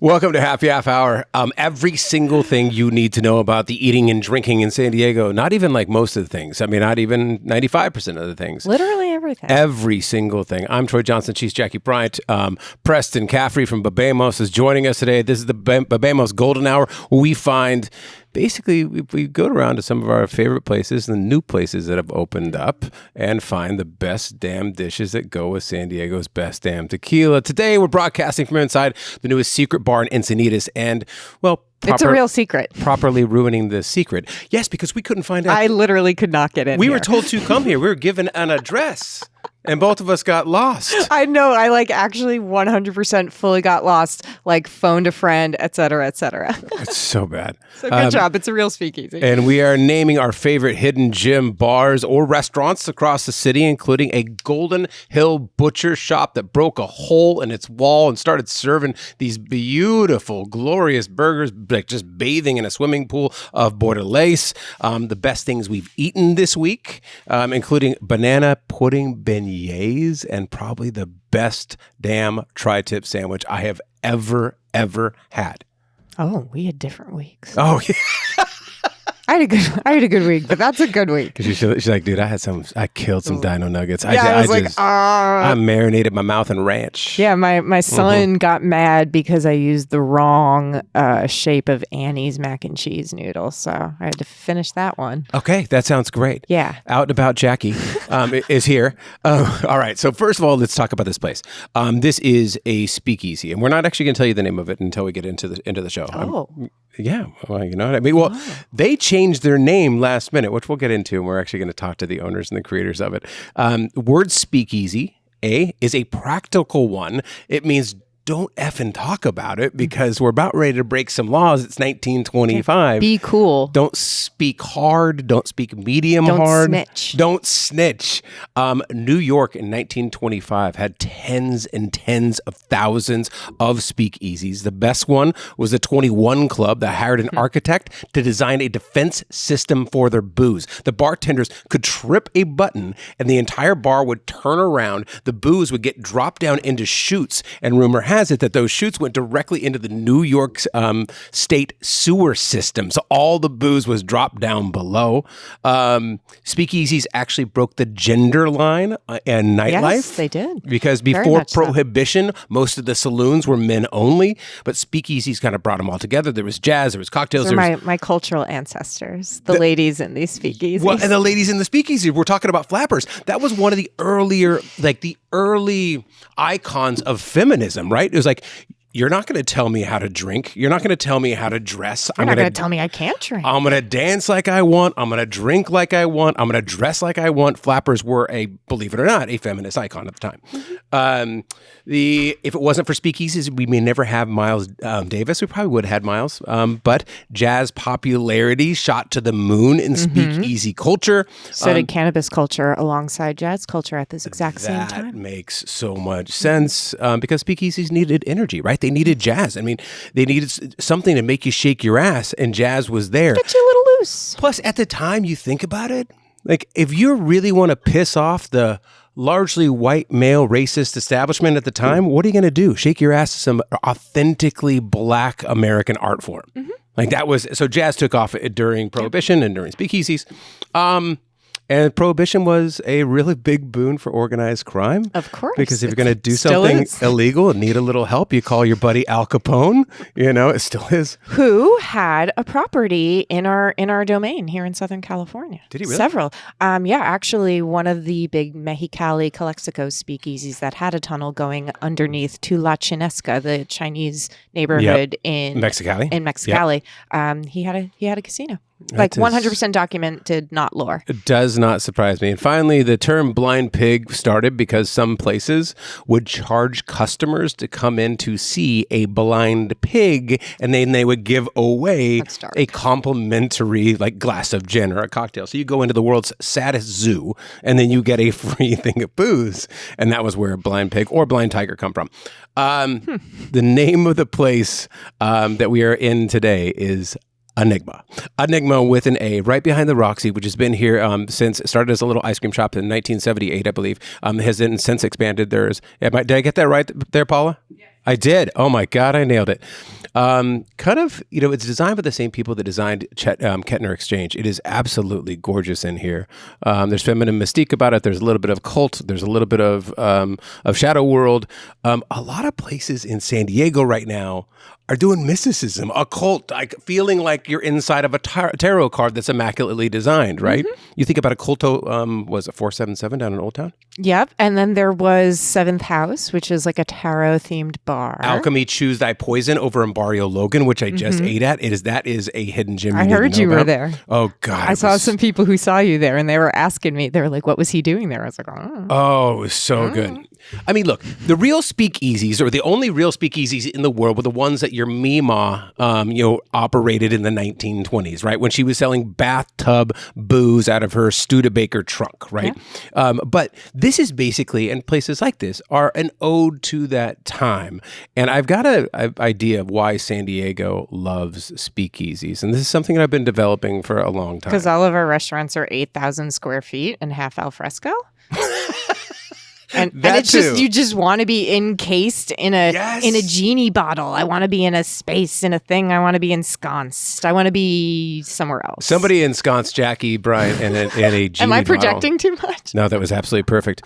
Welcome to Happy Half Hour. Every single thing you need to know about the eating and drinking in San Diego, not even like most of the things. I mean, not even 95% of the things. Literally everything. Every single thing. I'm Troy Johnson. She's Jackie Bryant. Preston Caffrey from Bebemos is joining us today. This is the Bebemos Golden Hour, where we find... Basically, we go around to some of our favorite places and new places that have opened up and find the best damn dishes that go with San Diego's best damn tequila. Today, we're broadcasting from inside the newest secret bar in Encinitas and, well... It's a real secret. Properly ruining the secret. Yes, because we couldn't find out. I literally could not get in We here. were told to come here. We were given an address. And both of us got lost. I know. I actually 100% fully got lost, phoned a friend, et cetera, et cetera. It's so bad. So good job. It's a real speakeasy. And we are naming our favorite hidden gem bars or restaurants across the city, including a Golden Hill butcher shop that broke a hole in its wall and started serving these beautiful, glorious burgers, just bathing in a swimming pool of border lace. The best things we've eaten this week, including banana pudding beignets and probably the best damn tri-tip sandwich I have ever had. Oh, we had different weeks. Oh, yeah. I had a good week, but that's a good week. Because she's like, dude, I killed some dino nuggets. I I marinated my mouth in ranch. Yeah, my son got mad because I used the wrong shape of Annie's mac and cheese noodles, so I had to finish that one. Okay, that sounds great. Yeah. Out and About Jackie is here. All right, so first of all, let's talk about this place. This is a speakeasy, and we're not actually going to tell you the name of it until we get into the show. Oh. Yeah, well, you know what I mean? Well, they changed their name last minute, which we'll get into, and we're actually going to talk to the owners and the creators of it. Word speakeasy, is a practical one. It means don't effing talk about it because we're about ready to break some laws. It's 1925. Be cool. Don't speak hard. Don't speak medium hard. Don't snitch. New York in 1925 had tens and tens of thousands of speakeasies. The best one was the 21 Club that hired an architect to design a defense system for their booze. The bartenders could trip a button and the entire bar would turn around. The booze would get dropped down into chutes, and rumor has it that those chutes went directly into the New York state sewer system. So all the booze was dropped down below. Speakeasies actually broke the gender line and nightlife. Yes, they did. Because before Prohibition, most of the saloons were men only, but speakeasies kind of brought them all together. There was jazz, there was cocktails. Those are my cultural ancestors, the ladies in these speakeasies. Well, and the ladies in the speakeasies, we're talking about flappers. That was one of the earlier, the early icons of feminism, right? It was like, you're not going to tell me how to drink. You're not going to tell me how to dress. You're not going to tell me I can't drink. I'm going to dance like I want. I'm going to drink like I want. I'm going to dress like I want. Flappers were believe it or not, a feminist icon at the time. Mm-hmm. If it wasn't for speakeasies, we may never have Miles Davis. We probably would have had Miles. But jazz popularity shot to the moon in speakeasy culture. So did cannabis culture alongside jazz culture at this exact same time. That makes so much sense because speakeasies needed energy, right? They needed jazz. I mean, they needed something to make you shake your ass, and jazz was there. Get you a little loose. Plus, at the time, you think about it, if you really want to piss off the largely white male racist establishment at the time, what are you going to do? Shake your ass to some authentically black American art form. Mm-hmm. So jazz took off during Prohibition and during speakeasies. And Prohibition was a really big boon for organized crime. Of course. Because if you're going to do something illegal and need a little help, you call your buddy Al Capone. It still is. Who had a property in our domain here in Southern California. Did he really? Several. Actually, one of the big Mexicali, Calexico speakeasies that had a tunnel going underneath to La Chinesca, the Chinese neighborhood in Mexicali. Yep. He had a casino. 100% documented, not lore. It does not surprise me. And finally, the term blind pig started because some places would charge customers to come in to see a blind pig, and then they would give away a complimentary glass of gin or a cocktail. So you go into the world's saddest zoo, and then you get a free thing of booze. And that was where blind pig or blind tiger come from. The name of the place that we are in today is Anigma. Anigma with an A, right behind the Roxy, which has been here since it started as a little ice cream shop in 1978, I believe. Has then since expanded. Did I get that right there, Paula? Yes. I did. Oh my God, I nailed it. It's designed by the same people that designed Kettner Exchange. It is absolutely gorgeous in here. There's feminine mystique about it. There's a little bit of cult. There's a little bit of Shadow World. A lot of places in San Diego right now are doing mysticism, occult, like feeling like you're inside of a tarot card that's immaculately designed, right? Mm-hmm. You think about Occulto, was it 477 down in Old Town? Yep. And then there was Seventh House, which is like a tarot-themed bar. Alchemy Choose Thy Poison over in Barrio Logan, which I just ate at. That is a hidden gem. I heard you were there. Oh, God. I saw some people who saw you there, and they were asking me, they were like, what was he doing there? I was like, oh. Oh, it was so good. I mean, look, the real speakeasies, or the only real speakeasies in the world, were the ones that your Mima, operated in the 1920s, right? When she was selling bathtub booze out of her Studebaker trunk, right? Yeah. But this is basically, and places like this are an ode to that time. And I've got an idea of why San Diego loves speakeasies. And this is something that I've been developing for a long time. Because all of our restaurants are 8,000 square feet and half al fresco. And it's just, you just want to be encased in a genie bottle. I want to be in a space, in a thing. I want to be ensconced. I want to be somewhere else. Somebody ensconced Jackie Bryant in a genie bottle. Am I projecting too much? No, that was absolutely perfect.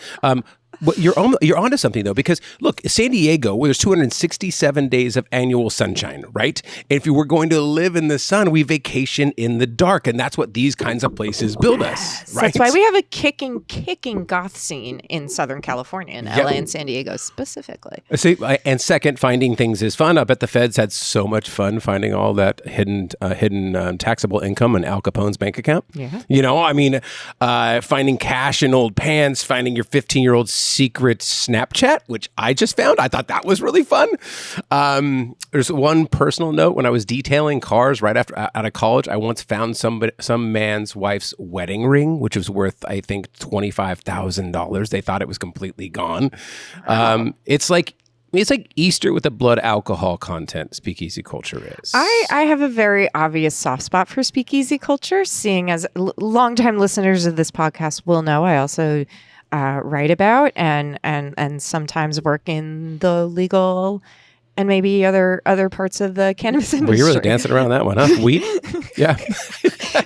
Well, you're onto something, though, because, look, San Diego, where there's 267 days of annual sunshine, right? And if you were going to live in the sun, we vacation in the dark, and that's what these kinds of places build us, right? That's why we have a kicking goth scene in Southern California, in LA and San Diego specifically. See, and second, finding things is fun. I bet the feds had so much fun finding all that hidden taxable income in Al Capone's bank account. Yeah. Finding cash in old pants, finding your 15-year-old secret Snapchat, which I just found. I thought that was really fun. There's one personal note. When I was detailing cars right out of college, I once found some man's wife's wedding ring, which was worth, I think, $25,000. They thought it was completely gone. It's like Easter with the blood alcohol content speakeasy culture is. I have a very obvious soft spot for speakeasy culture, seeing as longtime listeners of this podcast will know. I also write about and sometimes work in the legal and maybe other parts of the cannabis industry. Well, you're really dancing around that one, huh? Weed? Yeah.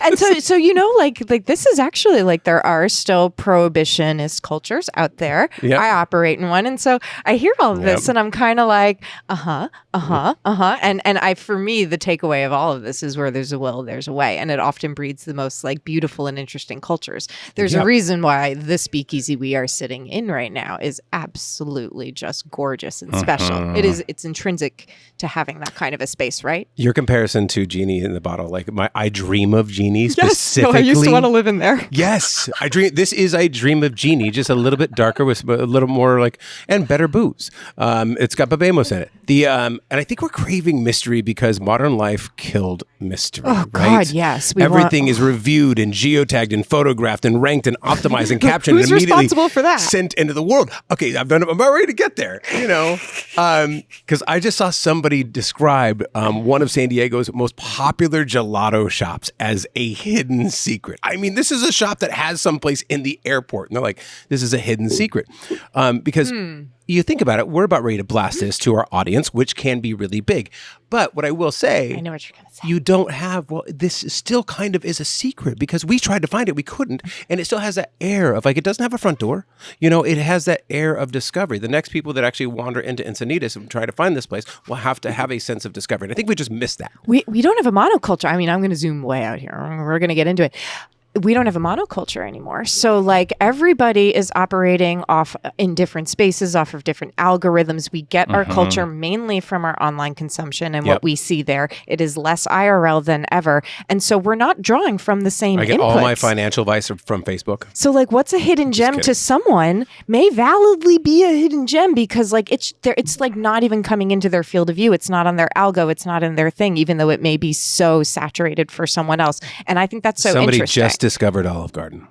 And so like this is actually like there are still prohibitionist cultures out there. Yep. I operate in one, and so I hear all of this, and I'm kind of like, and for me, the takeaway of all of this is where there's a will, there's a way, and it often breeds the most like beautiful and interesting cultures. There's a reason why the speakeasy we are sitting in right now is absolutely just gorgeous and special. It's intrinsic to having that kind of a space, right? Your comparison to Genie in the Bottle, like I dream of Genie specifically. Yes, I used to want to live in there. Yes, I dream of Genie, just a little bit darker with a little more and better booze. It's got Bebemos in it. And I think we're craving mystery because modern life killed mystery. Oh right? God, yes. Everything is reviewed and geotagged and photographed and ranked and optimized and captioned and immediately responsible for that? Sent into the world. Okay, I'm about ready to get there. Because I just saw somebody describe one of San Diego's most popular gelato shops as a hidden secret. I mean, this is a shop that has someplace in the airport. And they're like, this is a hidden secret. Because you think about it, we're about ready to blast this to our audience, which can be really big. But what I will say, I know what you're going to say. You don't have, this still kind of is a secret because we tried to find it, we couldn't. And it still has that air of it doesn't have a front door. It has that air of discovery. The next people that actually wander into Encinitas and try to find this place will have to have a sense of discovery. And I think we just missed that. We don't have a monoculture. I mean, I'm going to zoom way out here. We're going to get into it. We don't have a monoculture anymore. So everybody is operating off in different spaces, off of different algorithms. We get our culture mainly from our online consumption and what we see there. It is less IRL than ever. And so we're not drawing from the same I get inputs. All my financial advice from Facebook. So what's a hidden gem to someone may validly be a hidden gem because it's not even coming into their field of view. It's not on their algo. It's not in their thing, even though it may be so saturated for someone else. And I think that's so interesting. Somebody just discovered Olive Garden.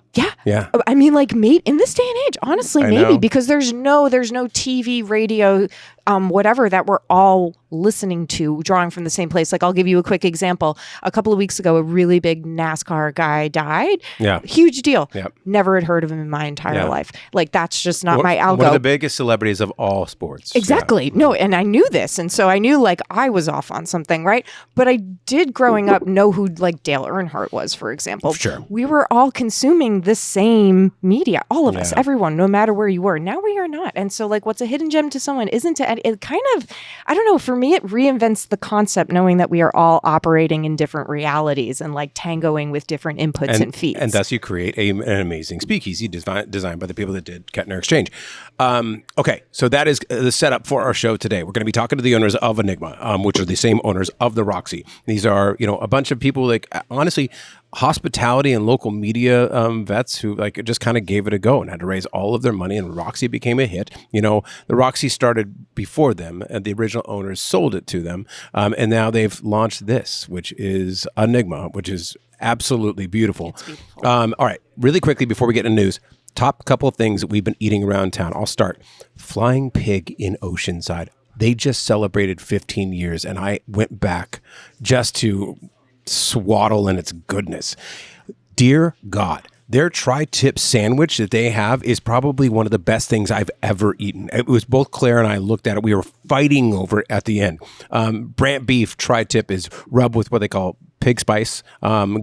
Yeah. I mean, maybe in this day and age, honestly, maybe because there's no TV, radio, whatever that we're all listening to, drawing from the same place. Like, I'll give you a quick example. A couple of weeks ago, a really big NASCAR guy died. Yeah. Huge deal. Yeah. Never had heard of him in my entire life. Like, that's just not my algo. One of the biggest celebrities of all sports. Exactly. Yeah. No, and I knew this. And so I knew like I was off on something, right? But I did growing up know who like Dale Earnhardt was, for example. Sure. We were all consuming the same media, all of us, everyone, no matter where you were. Now we are not. And so like what's a hidden gem to someone isn't to, it kind of, I don't know, for me, it reinvents the concept knowing that we are all operating in different realities and like tangoing with different inputs and feeds. And thus you create an amazing speakeasy designed by the people that did Kettner Exchange. Okay, so that is the setup for our show today. We're going to be talking to the owners of Anigma, which are the same owners of the Roxy. These are, a bunch of people like, honestly, hospitality and local media vets who like just kind of gave it a go and had to raise all of their money, and Roxy became a hit. The Roxy started before them, and the original owners sold it to them, and now they've launched this, which is Anigma, which is absolutely beautiful. It's beautiful. All right, really quickly before we get into news, top couple of things that we've been eating around town. I'll start. Flying Pig in Oceanside. They just celebrated 15 years, and I went back just to swaddle in its goodness. Dear God, their tri-tip sandwich that they have is probably one of the best things I've ever eaten. It was both Claire and I looked at it. We were fighting over it at the end. Bryant beef tri-tip is rubbed with what they call pig spice,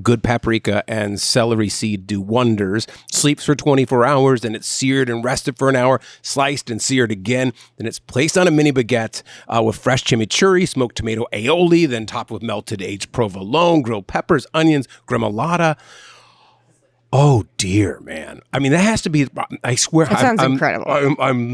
good paprika, and celery seed do wonders. Sleeps for 24 hours, then it's seared and rested for an hour, sliced and seared again. Then it's placed on a mini baguette with fresh chimichurri, smoked tomato aioli, then topped with melted aged provolone, grilled peppers, onions, gremolata. Oh dear, man! I mean, that has to be. I swear, that sounds incredible. I'm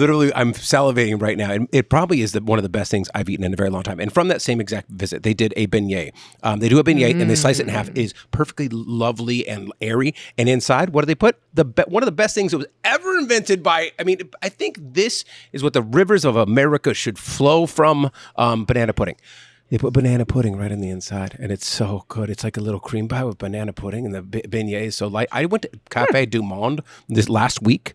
salivating right now. It probably is one of the best things I've eaten in a very long time. And from that same exact visit, they did a beignet. They do a beignet and they slice it in half. It is perfectly lovely and airy. And inside, what do they put? One of the best things that was ever invented by. I mean, I think this is what the rivers of America should flow from. Banana pudding. They put banana pudding right on the inside, and it's so good. It's like a little cream pie with banana pudding, and the beignet is so light. I went to Café du Monde this last week,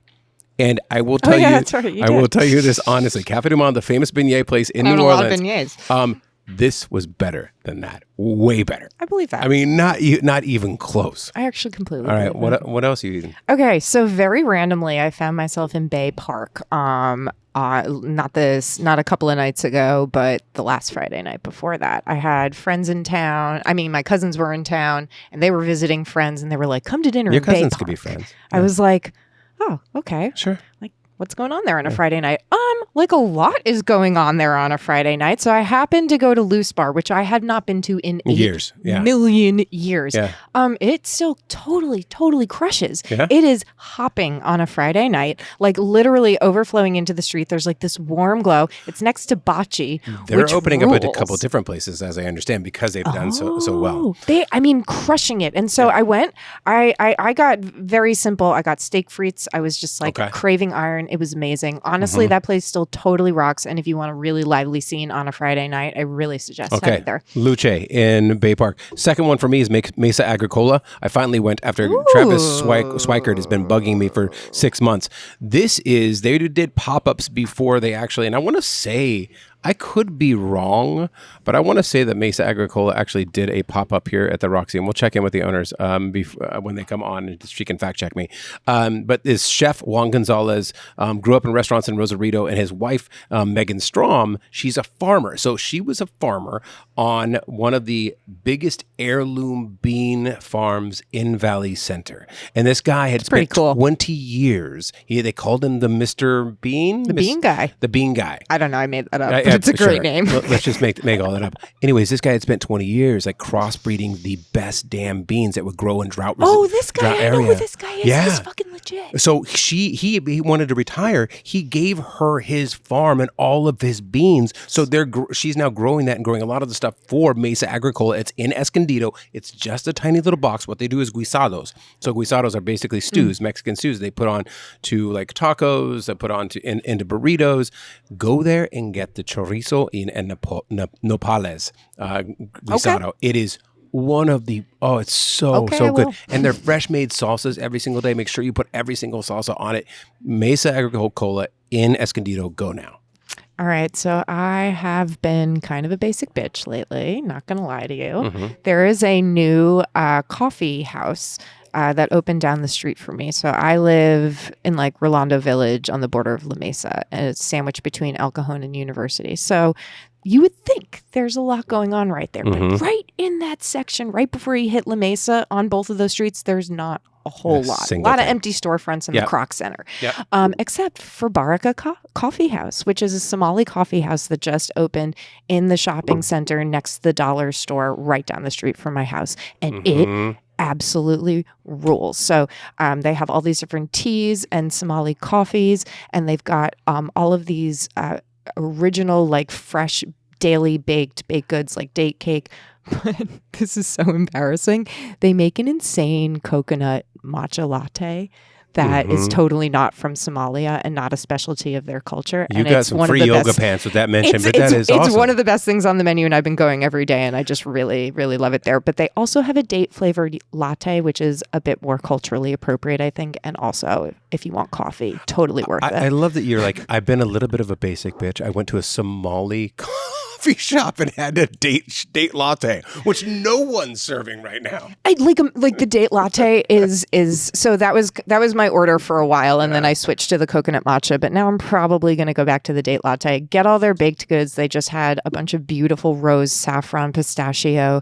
and I will tell will tell you this honestly. Café du Monde, the famous beignet place in New Orleans. A lot of beignets. This was better than that. Way better. I believe that. I mean, not even close. I actually completely. All right, believe that. what else are you eating? Okay, so very randomly, I found myself in Bay Park. Not a couple of nights ago, but the last Friday night before that. I had friends in town. I mean, my cousins were in town, and they were visiting friends, and they were like, "Come to dinner." Your in Bay cousins Park. could be friends. I was like, "Oh, okay, sure." Like, what's going on there on a Friday night? Like a lot is going on there on a Friday night. So I happened to go to Loose Bar, which I had not been to in years. Million years. Yeah. It still totally crushes. Yeah. It is hopping on a Friday night, like literally overflowing into the street. There's like this warm glow. It's next to Bocce. They're opening up rules. a couple different places, as I understand, because they've done so well. Crushing it. And so I went. I got very simple. I got steak frites. I was just like craving iron. It was amazing. Honestly, that place still totally rocks. And if you want a really lively scene on a Friday night, I really suggest heading there. Luce in Bay Park. Second one for me is Mesa Agricola. I finally went after Travis Swikert has been bugging me for 6 months. They did pop-ups before they actually, and I want to say, I could be wrong, but I want to say that Mesa Agricola actually did a pop-up here at the Roxy, and we'll check in with the owners when they come on, and she can fact check me. But this chef, Juan Gonzalez, grew up in restaurants in Rosarito, and his wife, Megan Strom, she's a farmer. So she was a farmer on one of the biggest heirloom bean farms in Valley Center. And this guy had spent 20 years. They called him the Mr. Bean? The Bean Guy. The Bean Guy. I don't know. I made that up. It's a great name. Let's just make all that up. Anyways, this guy had spent 20 years like crossbreeding the best damn beans that would grow in drought area. Oh, this guy! I know who this guy is. Yeah. He's fucking legit. So he wanted to retire. He gave her his farm and all of his beans. So she's now growing that and growing a lot of the stuff for Mesa Agricola. It's in Escondido. It's just a tiny little box. What they do is guisados. So guisados are basically stews, Mexican stews. They put on to like tacos. They put on into burritos. Go there and get the chorizo and nopales guisado. Okay. It is one of the it's so good. And they're fresh made salsas every single day. Make sure you put every single salsa on it. Mesa Agricola in Escondido. Go now. All right. So I have been kind of a basic bitch lately. Not going to lie to you. Mm-hmm. There is a new coffee house that opened down the street from me. So I live in like Rolando Village on the border of La Mesa, and it's sandwiched between El Cajon and University. So you would think there's a lot going on right there. Mm-hmm. But right in that section, right before you hit La Mesa on both of those streets, there's not a whole lot. A lot of empty storefronts in the Croc Center. Yep. Except for Baraka Coffee House, which is a Somali coffee house that just opened in the shopping center next to the dollar store right down the street from my house. And it absolutely rules. So they have all these different teas and Somali coffees, and they've got all of these original, like fresh, daily baked goods like date cake. But this is so embarrassing. They make an insane coconut matcha latte that is totally not from Somalia and not a specialty of their culture. You got some free yoga pants with that mention, but that is awesome. It's one of the best things on the menu, and I've been going every day, and I just really, really love it there. But they also have a date-flavored latte, which is a bit more culturally appropriate, I think, and also, if you want coffee, totally worth it. I love that you're like, I've been a little bit of a basic bitch. I went to a Somali coffee shop and had a date latte, which no one's serving right now. I like the date latte is so that was my order for a while, and then I switched to the coconut matcha, but now I'm probably going to go back to the date latte. Get all their baked goods. They just had a bunch of beautiful rose, saffron, pistachio,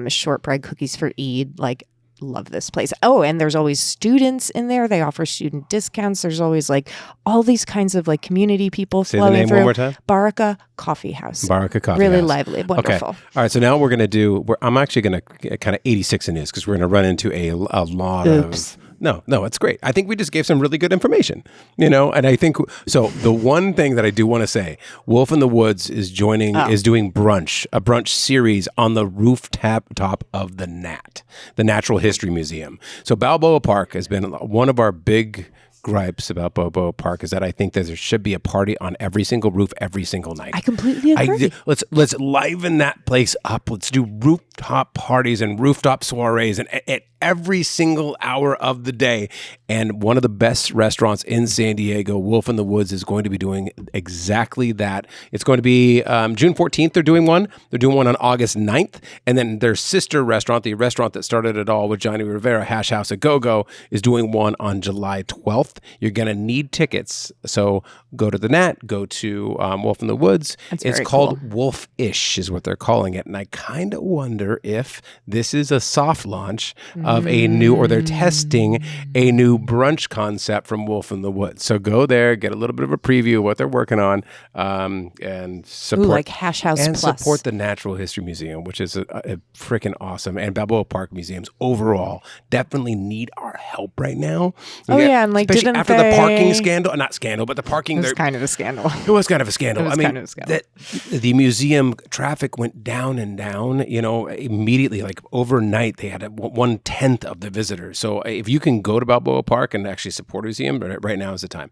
shortbread cookies for Eid. Like, love this place. Oh, and there's always students in there. They offer student discounts. There's always like all these kinds of like community people flowing through. Say the name one more time. Baraka Coffee House. Baraka Coffee really House. Lively, wonderful. Okay. All right, so now we're going to do. I'm actually going to kind of 86 in this because we're going to run into a lot of. No, it's great. I think we just gave some really good information, and I think, so the one thing that I do want to say, Wolf in the Woods is doing a brunch series on the rooftop of the NAT, the Natural History Museum. So Balboa Park has been one of our big gripes about Balboa Park is that I think that there should be a party on every single roof every single night. I completely agree. Let's liven that place up. Let's do rooftop parties and rooftop soirees and at every single hour of the day. And one of the best restaurants in San Diego, Wolf in the Woods, is going to be doing exactly that. It's going to be June 14th. They're doing one. They're doing one on August 9th. And then their sister restaurant, the restaurant that started it all with Johnny Rivera, Hash House A Go-Go, is doing one on July 12th. You're going to need tickets. So go to the Nat, go to Wolf in the Woods. It's called cool. Wolf-ish is what they're calling it. And I kind of wonder if this is a soft launch of a new, or they're testing a new brunch concept from Wolf in the Woods. So go there, get a little bit of a preview of what they're working on, and support like Hash House and Plus. Support the Natural History Museum, which is a freaking awesome. And Balboa Park museums overall definitely need our help right now. And like especially after the parking scandal, not scandal, but the parking. It was kind of a scandal. It was kind of a scandal. The museum traffic went down and down. Immediately, like overnight, they had 1/10 of the visitors. So if you can go to Balboa Park and actually support a museum, right now is the time.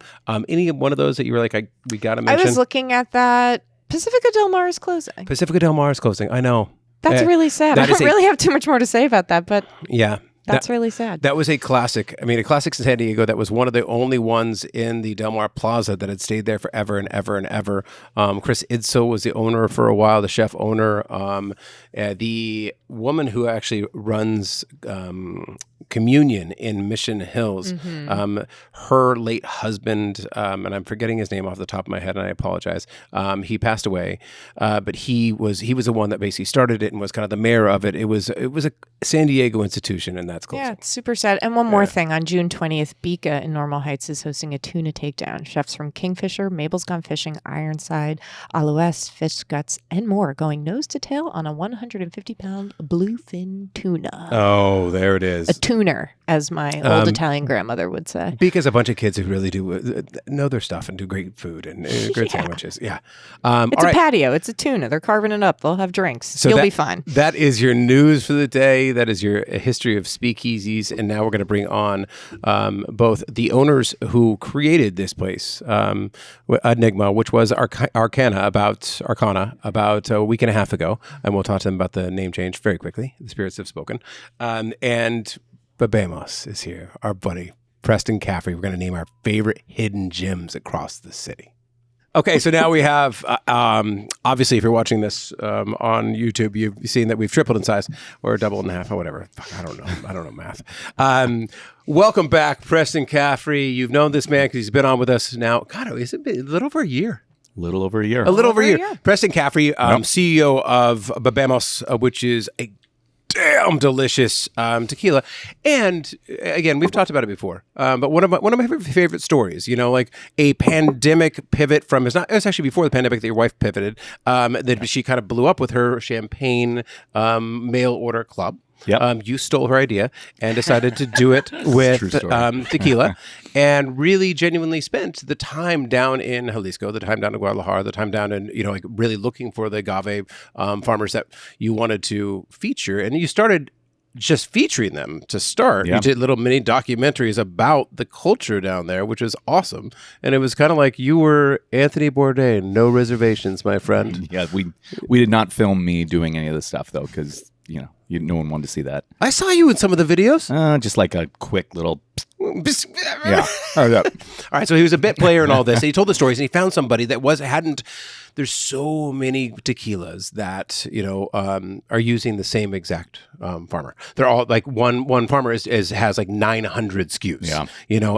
Any one of those that you were like, we got to mention? I was looking at that. Pacifica Del Mar is closing. Pacifica Del Mar is closing. I know. That's really sad. I don't really have too much more to say about that, but yeah. That's really sad. That was a classic. I mean, a classic in San Diego. That was one of the only ones in the Del Mar Plaza that had stayed there forever and ever and ever. Chris Idso was the owner for a while, the chef owner. The woman who actually runs Communion in Mission Hills, her late husband, and I'm forgetting his name off the top of my head, and I apologize. He passed away, but he was the one that basically started it and was kind of the mayor of it. It was a San Diego institution, and that's closing. Yeah, it's super sad. And one more thing, on June 20th, Bika in Normal Heights is hosting a tuna takedown. Chefs from Kingfisher, Mabel's Gone Fishing, Ironside, Aloes, Fish Guts, and more going nose to tail on a 150-pound bluefin tuna. Oh, there it is. A tuner, as my old Italian grandmother would say. Bika's a bunch of kids who really do know their stuff and do great food and great sandwiches. Yeah. It's a patio. It's a tuna. They're carving it up. They'll have drinks. So you'll be fine. That is your news for the day. That is your history of speakeasies. And now we're going to bring on both the owners who created this place, Anigma, which was Arcana about a week and a half ago. And we'll talk to them about the name change very quickly. The spirits have spoken. And Bebemos is here, our buddy Preston Caffrey. We're going to name our favorite hidden gems across the city. Okay, so now we have, obviously, if you're watching this on YouTube, you've seen that we've tripled in size or doubled in half or whatever. Fuck, I don't know math. Welcome back, Preston Caffrey. You've known this man because he's been on with us now. God, has it been a little over a year? A little over a year. Preston Caffrey, CEO of Bebemos, which is a damn delicious tequila. And again, we've talked about it before, but one of my favorite stories, like a pandemic pivot from, it was actually before the pandemic that your wife pivoted, that she kind of blew up with her champagne mail order club. Yep. You stole her idea and decided to do it with tequila, and really genuinely spent the time down in Jalisco, the time down in Guadalajara, the time down in, really looking for the agave farmers that you wanted to feature. And you started just featuring them to start. Yeah. You did little mini documentaries about the culture down there, which was awesome. And it was kind of like you were Anthony Bourdain, no reservations, my friend. Yeah, we did not film me doing any of this stuff, though, because, no one wanted to see that. I saw you in some of the videos. Just like a quick little... Yeah. All right. So he was a bit player in all this. And he told the stories, and he found somebody that hadn't. There's so many tequilas that are using the same exact farmer. They're all like one farmer has like 900 SKUs. Yeah.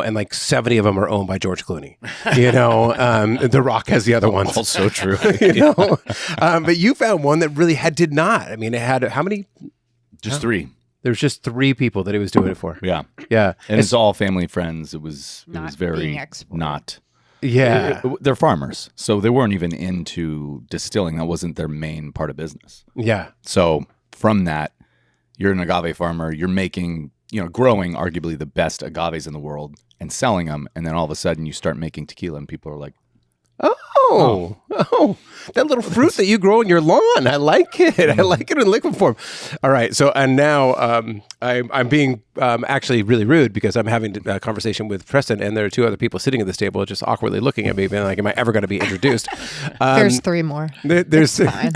And like 70 of them are owned by George Clooney. The Rock has the other ones. Also true. But you found one that really did not. I mean, it had how many? Just 3. There's just 3 people that he was doing it for. Yeah. Yeah. And it's all family friends. It was very not. Yeah. They're farmers. So they weren't even into distilling. That wasn't their main part of business. Yeah. So from that, you're an agave farmer. You're making, growing arguably the best agaves in the world and selling them. And then all of a sudden you start making tequila and people are like, Oh, that little fruit that you grow in your lawn. I like it. I like it in liquid form. All right. So, and now I'm being actually really rude because I'm having a conversation with Preston, and there are 2 other people sitting at this table just awkwardly looking at me, being like, am I ever going to be introduced? There's 3 more. There's fine.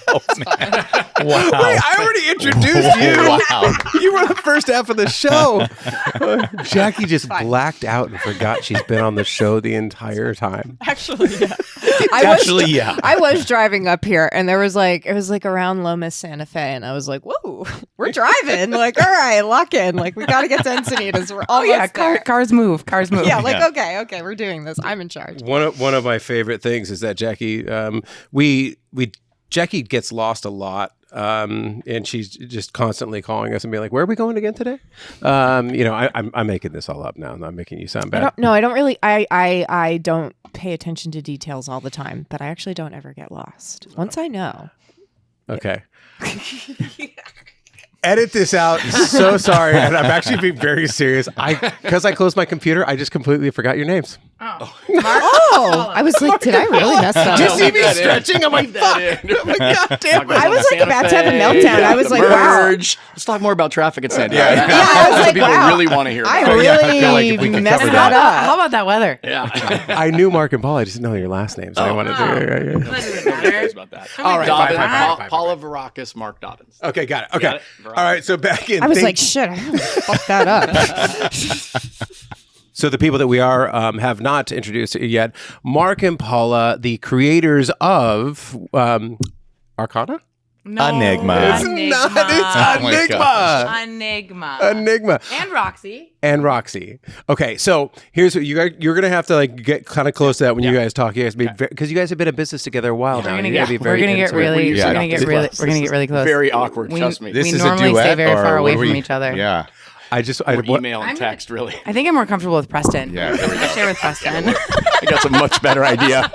Oh, man. Wow. Wait, I already introduced you. Wow. You were the first half of the show. Jackie just blacked out and forgot she's been on the show the entire time. Actually, yeah. I was driving up here, and it was like around Lomas, Santa Fe, and I was like, "Whoa, we're driving!" Like, all right, lock in. Like, we got to get to Encinitas. We're almost there. Cars move. Yeah, okay, we're doing this. I'm in charge. One of my favorite things is that Jackie, Jackie gets lost a lot. And she's just constantly calling us and being like, "Where are we going again today?" I'm making this all up now. I'm not making you sound bad. I don't really. I don't pay attention to details all the time, but I actually don't ever get lost. Once I know. Okay. Edit this out. So sorry. And I'm actually being very serious. Because I closed my computer, I just completely forgot your names. Oh. I was like, did I really mess up? Just see me stretching? I'm like, fuck. I'm like, God damn it. I was like about to have a meltdown. I was like, wow. Let's talk more about traffic in San Diego. Yeah, I was like, people wow. really want to hear about I really messed that up. How about that weather? Yeah. I knew Mark and Paula. I just didn't know your last names. So I wanted to. About that. All right. Fine. Paula Vrakas, Mark Dobbins. Okay, got it. Okay. All right. So back in. I was like, shit, I really fucked that up. So the people that we have not introduced yet, Mark and Paula, the creators of Arcana? No. Enigma. It's not. It's Enigma. Enigma. And Roxy. Okay, so here's what you're going to have to get kind of close to that when you guys talk. You guys because you guys have been in business together a while now. We're gonna get really close. Very awkward. Trust me. This we is normally a duet, stay very or far away what from we- each other. Yeah. Email and text, really. I think I'm more comfortable with Preston. Yeah, there we go. I share with Preston. I got a much better idea.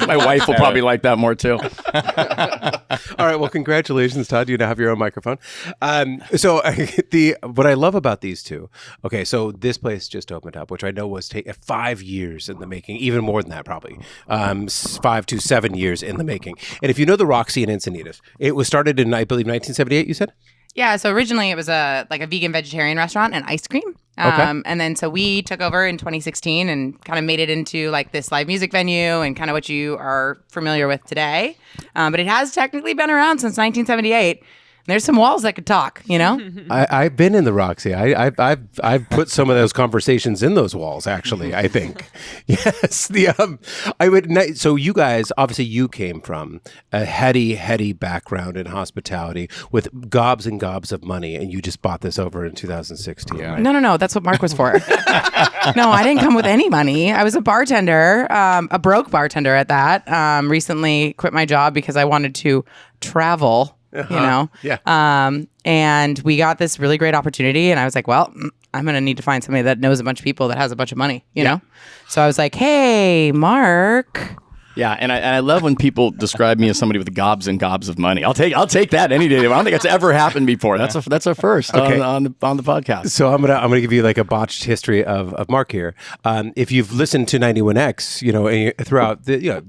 My wife will probably like that more too. All right. Well, congratulations, Todd. You now have your own microphone. What I love about these 2. Okay, so this place just opened up, which I know was 5 years in the making, even more than that, probably 5 to 7 years in the making. And if you know the Roxy in Encinitas, it was started in, I believe, 1978. You said. Yeah, so originally it was a vegan vegetarian restaurant and ice cream. Okay. And then so we took over in 2016 and kind of made it into like this live music venue and kind of what you are familiar with today. But it has technically been around since 1978. There's some walls that could talk, you know? I've been in the Roxy. I've put some of those conversations in those walls, actually, I think. Yes. So you guys, obviously you came from a heady background in hospitality with gobs and gobs of money, and you just bought this over in 2016. Yeah. Right? No. That's what Mark was for. No, I didn't come with any money. I was a bartender, a broke bartender at that. Recently quit my job because I wanted to travel, you know? Yeah. And we got this really great opportunity, and I was like, well, I'm going to need to find somebody that knows a bunch of people that has a bunch of money, you know? So I was like, hey, Mark. Yeah, and I love when people describe me as somebody with gobs and gobs of money. I'll take that any day. I don't think it's ever happened before. That's a first on the podcast. So I'm gonna give you like a botched history of Mark here. If you've listened to 91X, throughout the a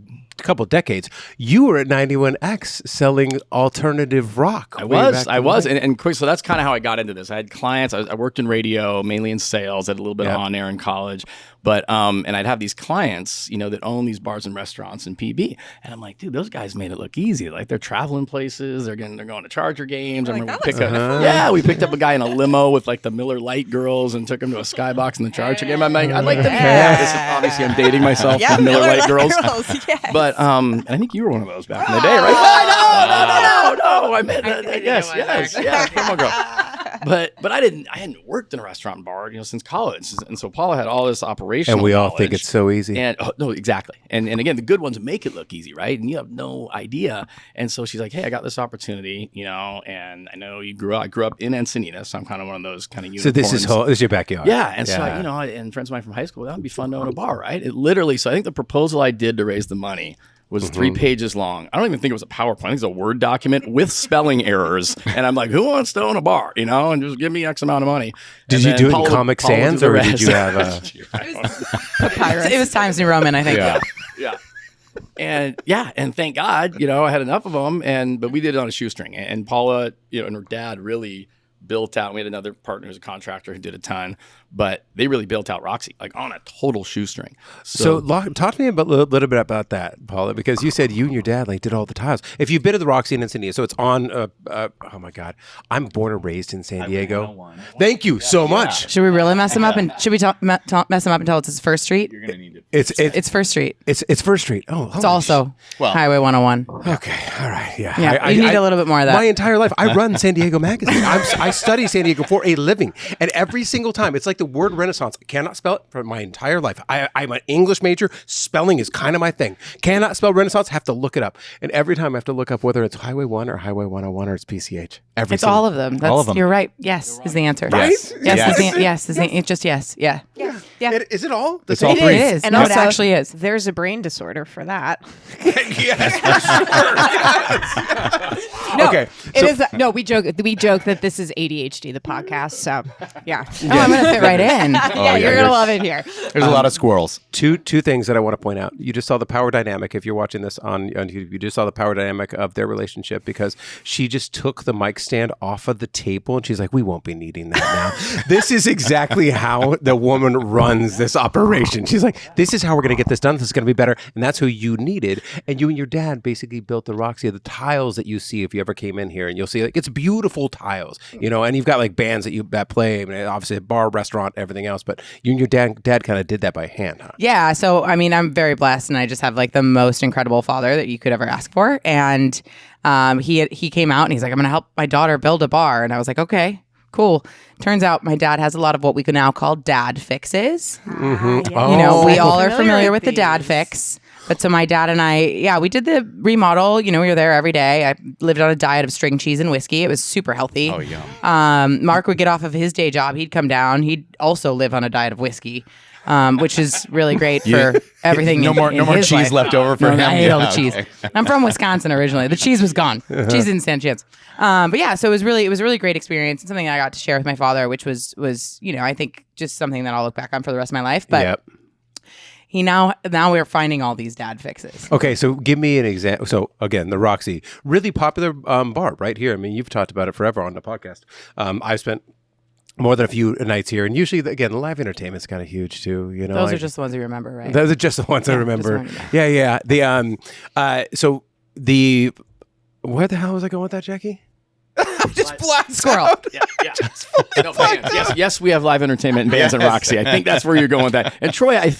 couple of decades, you were at 91X selling alternative rock. I was, and quick. So that's kind of how I got into this. I had clients. I worked in radio, mainly in sales. I had a little bit of on air in college, but and I'd have these clients, that own these bars and restaurants in PB, and I'm like, dude, those guys made it look easy. Like they're traveling places. They're going to Charger games. I remember we picked up a guy in a limo with like the Miller Lite girls and took him to a Skybox in the Charger game. I'm like, I'd like them. This is obviously I'm dating myself. Yeah, Miller Lite girls. Yes. But and I think you were one of those back in the day, right? No. I meant yes. Come on, girl. But I hadn't worked in a restaurant and bar, since college, and so Paula had all this operational. And we all knowledge. think it's so easy. And no, exactly. And again, the good ones make it look easy, right? And you have no idea. And so she's like, "Hey, I got this opportunity, and I know you grew up. I grew up in Encinitas, so I'm kind of one of those kind of unicorns." So this is your backyard. Yeah, and so and friends of mine from high school, that would be fun to own a bar, right? It literally. So I think the proposal I did to raise the money was 3 pages long. I don't even think it was a PowerPoint. I think it was a Word document with spelling errors. And I'm like, who wants to own a bar? And just give me X amount of money. Did you do it in Comic Sans or did you have papyrus? It was Times New Roman, I think. Yeah. And thank God, I had enough of them. But we did it on a shoestring. And Paula, and her dad really built out. We had another partner who's a contractor who did a ton, but they really built out Roxy like on a total shoestring. So talk to me a little bit about that, Paula, because you said you and your dad did all the tiles. If you've been to the Roxy in Encinitas, so it's on. Oh my God, I'm born and raised in San Diego. Thank you so much. Should we really mess him up? And should we mess him up until it's his First Street? You're gonna need to. It's First Street. It's First Street. Oh, it's also Highway 101. Okay, all right, yeah. Yeah, you need a little bit more of that. My entire life, I run San Diego Magazine. I study San Diego for a living, and every single time, it's like the word Renaissance. I cannot spell it for my entire life. I'm an English major. Spelling is kind of my thing. Cannot spell Renaissance. Have to look it up, and every time I have to look up whether it's Highway 1 or Highway 101 or it's PCH. It's all of them. All of them. You're right. Yes is the answer. Right? Yes. It's just yes. Yeah. Is it all? It's all three. It is. And it actually is. There's a brain disorder for that. Yes, for sure. No, okay. It is. No, we joke that this is ADHD, the podcast. So yeah. I'm gonna fit right in. You're gonna love it here. There's a lot of squirrels. Two things that I want to point out. You just saw the power dynamic. If you're watching this on YouTube, you just saw the power dynamic of their relationship because she just took the mic stand off of the table and she's like, "We won't be needing that now." This is exactly how the woman runs this operation. She's like, "This is how we're going to get this done. This is going to be better." And that's who you needed. And you and your dad basically built the Roxy, the tiles that you see if you ever came in here, and you'll see it's beautiful tiles, and you've got bands that play, and obviously a bar, restaurant, everything else. But you and your dad kind of did that by hand, huh? Yeah. So I'm very blessed, and I just have the most incredible father that you could ever ask for. And he came out and he's like, "I'm going to help my daughter build a bar," and I was like, "Okay. Cool." Turns out my dad has a lot of what we could now call dad fixes. Mm-hmm. We all are familiar with the dad fix. But so my dad and I, we did the remodel. We were there every day. I lived on a diet of string cheese and whiskey. It was super healthy. Oh, yum. Mark would get off of his day job. He'd come down. He'd also live on a diet of whiskey, which is really great for everything. No more cheese life. left over for him. I hate all the cheese. I'm from Wisconsin originally. The cheese was gone. Cheese didn't stand a chance. But yeah, so it was a really great experience and something I got to share with my father, which was I think just something that I'll look back on for the rest of my life. But Yep. now we're finding all these dad fixes. Okay, so give me an example. So again, the Roxy, really popular bar right here. I mean, you've talked about it forever on the podcast. I've spent more than a few nights here, and usually, again, the live entertainment's kind of huge too. Those are just the ones you remember, right? Those are just the ones I remember. Yeah. Where the hell was I going with that, Jackie? just blacked Squirrel. out. Yeah. No, bands. Yes, we have live entertainment and bands and Roxy. I think that's where you're going with that. And Troy, I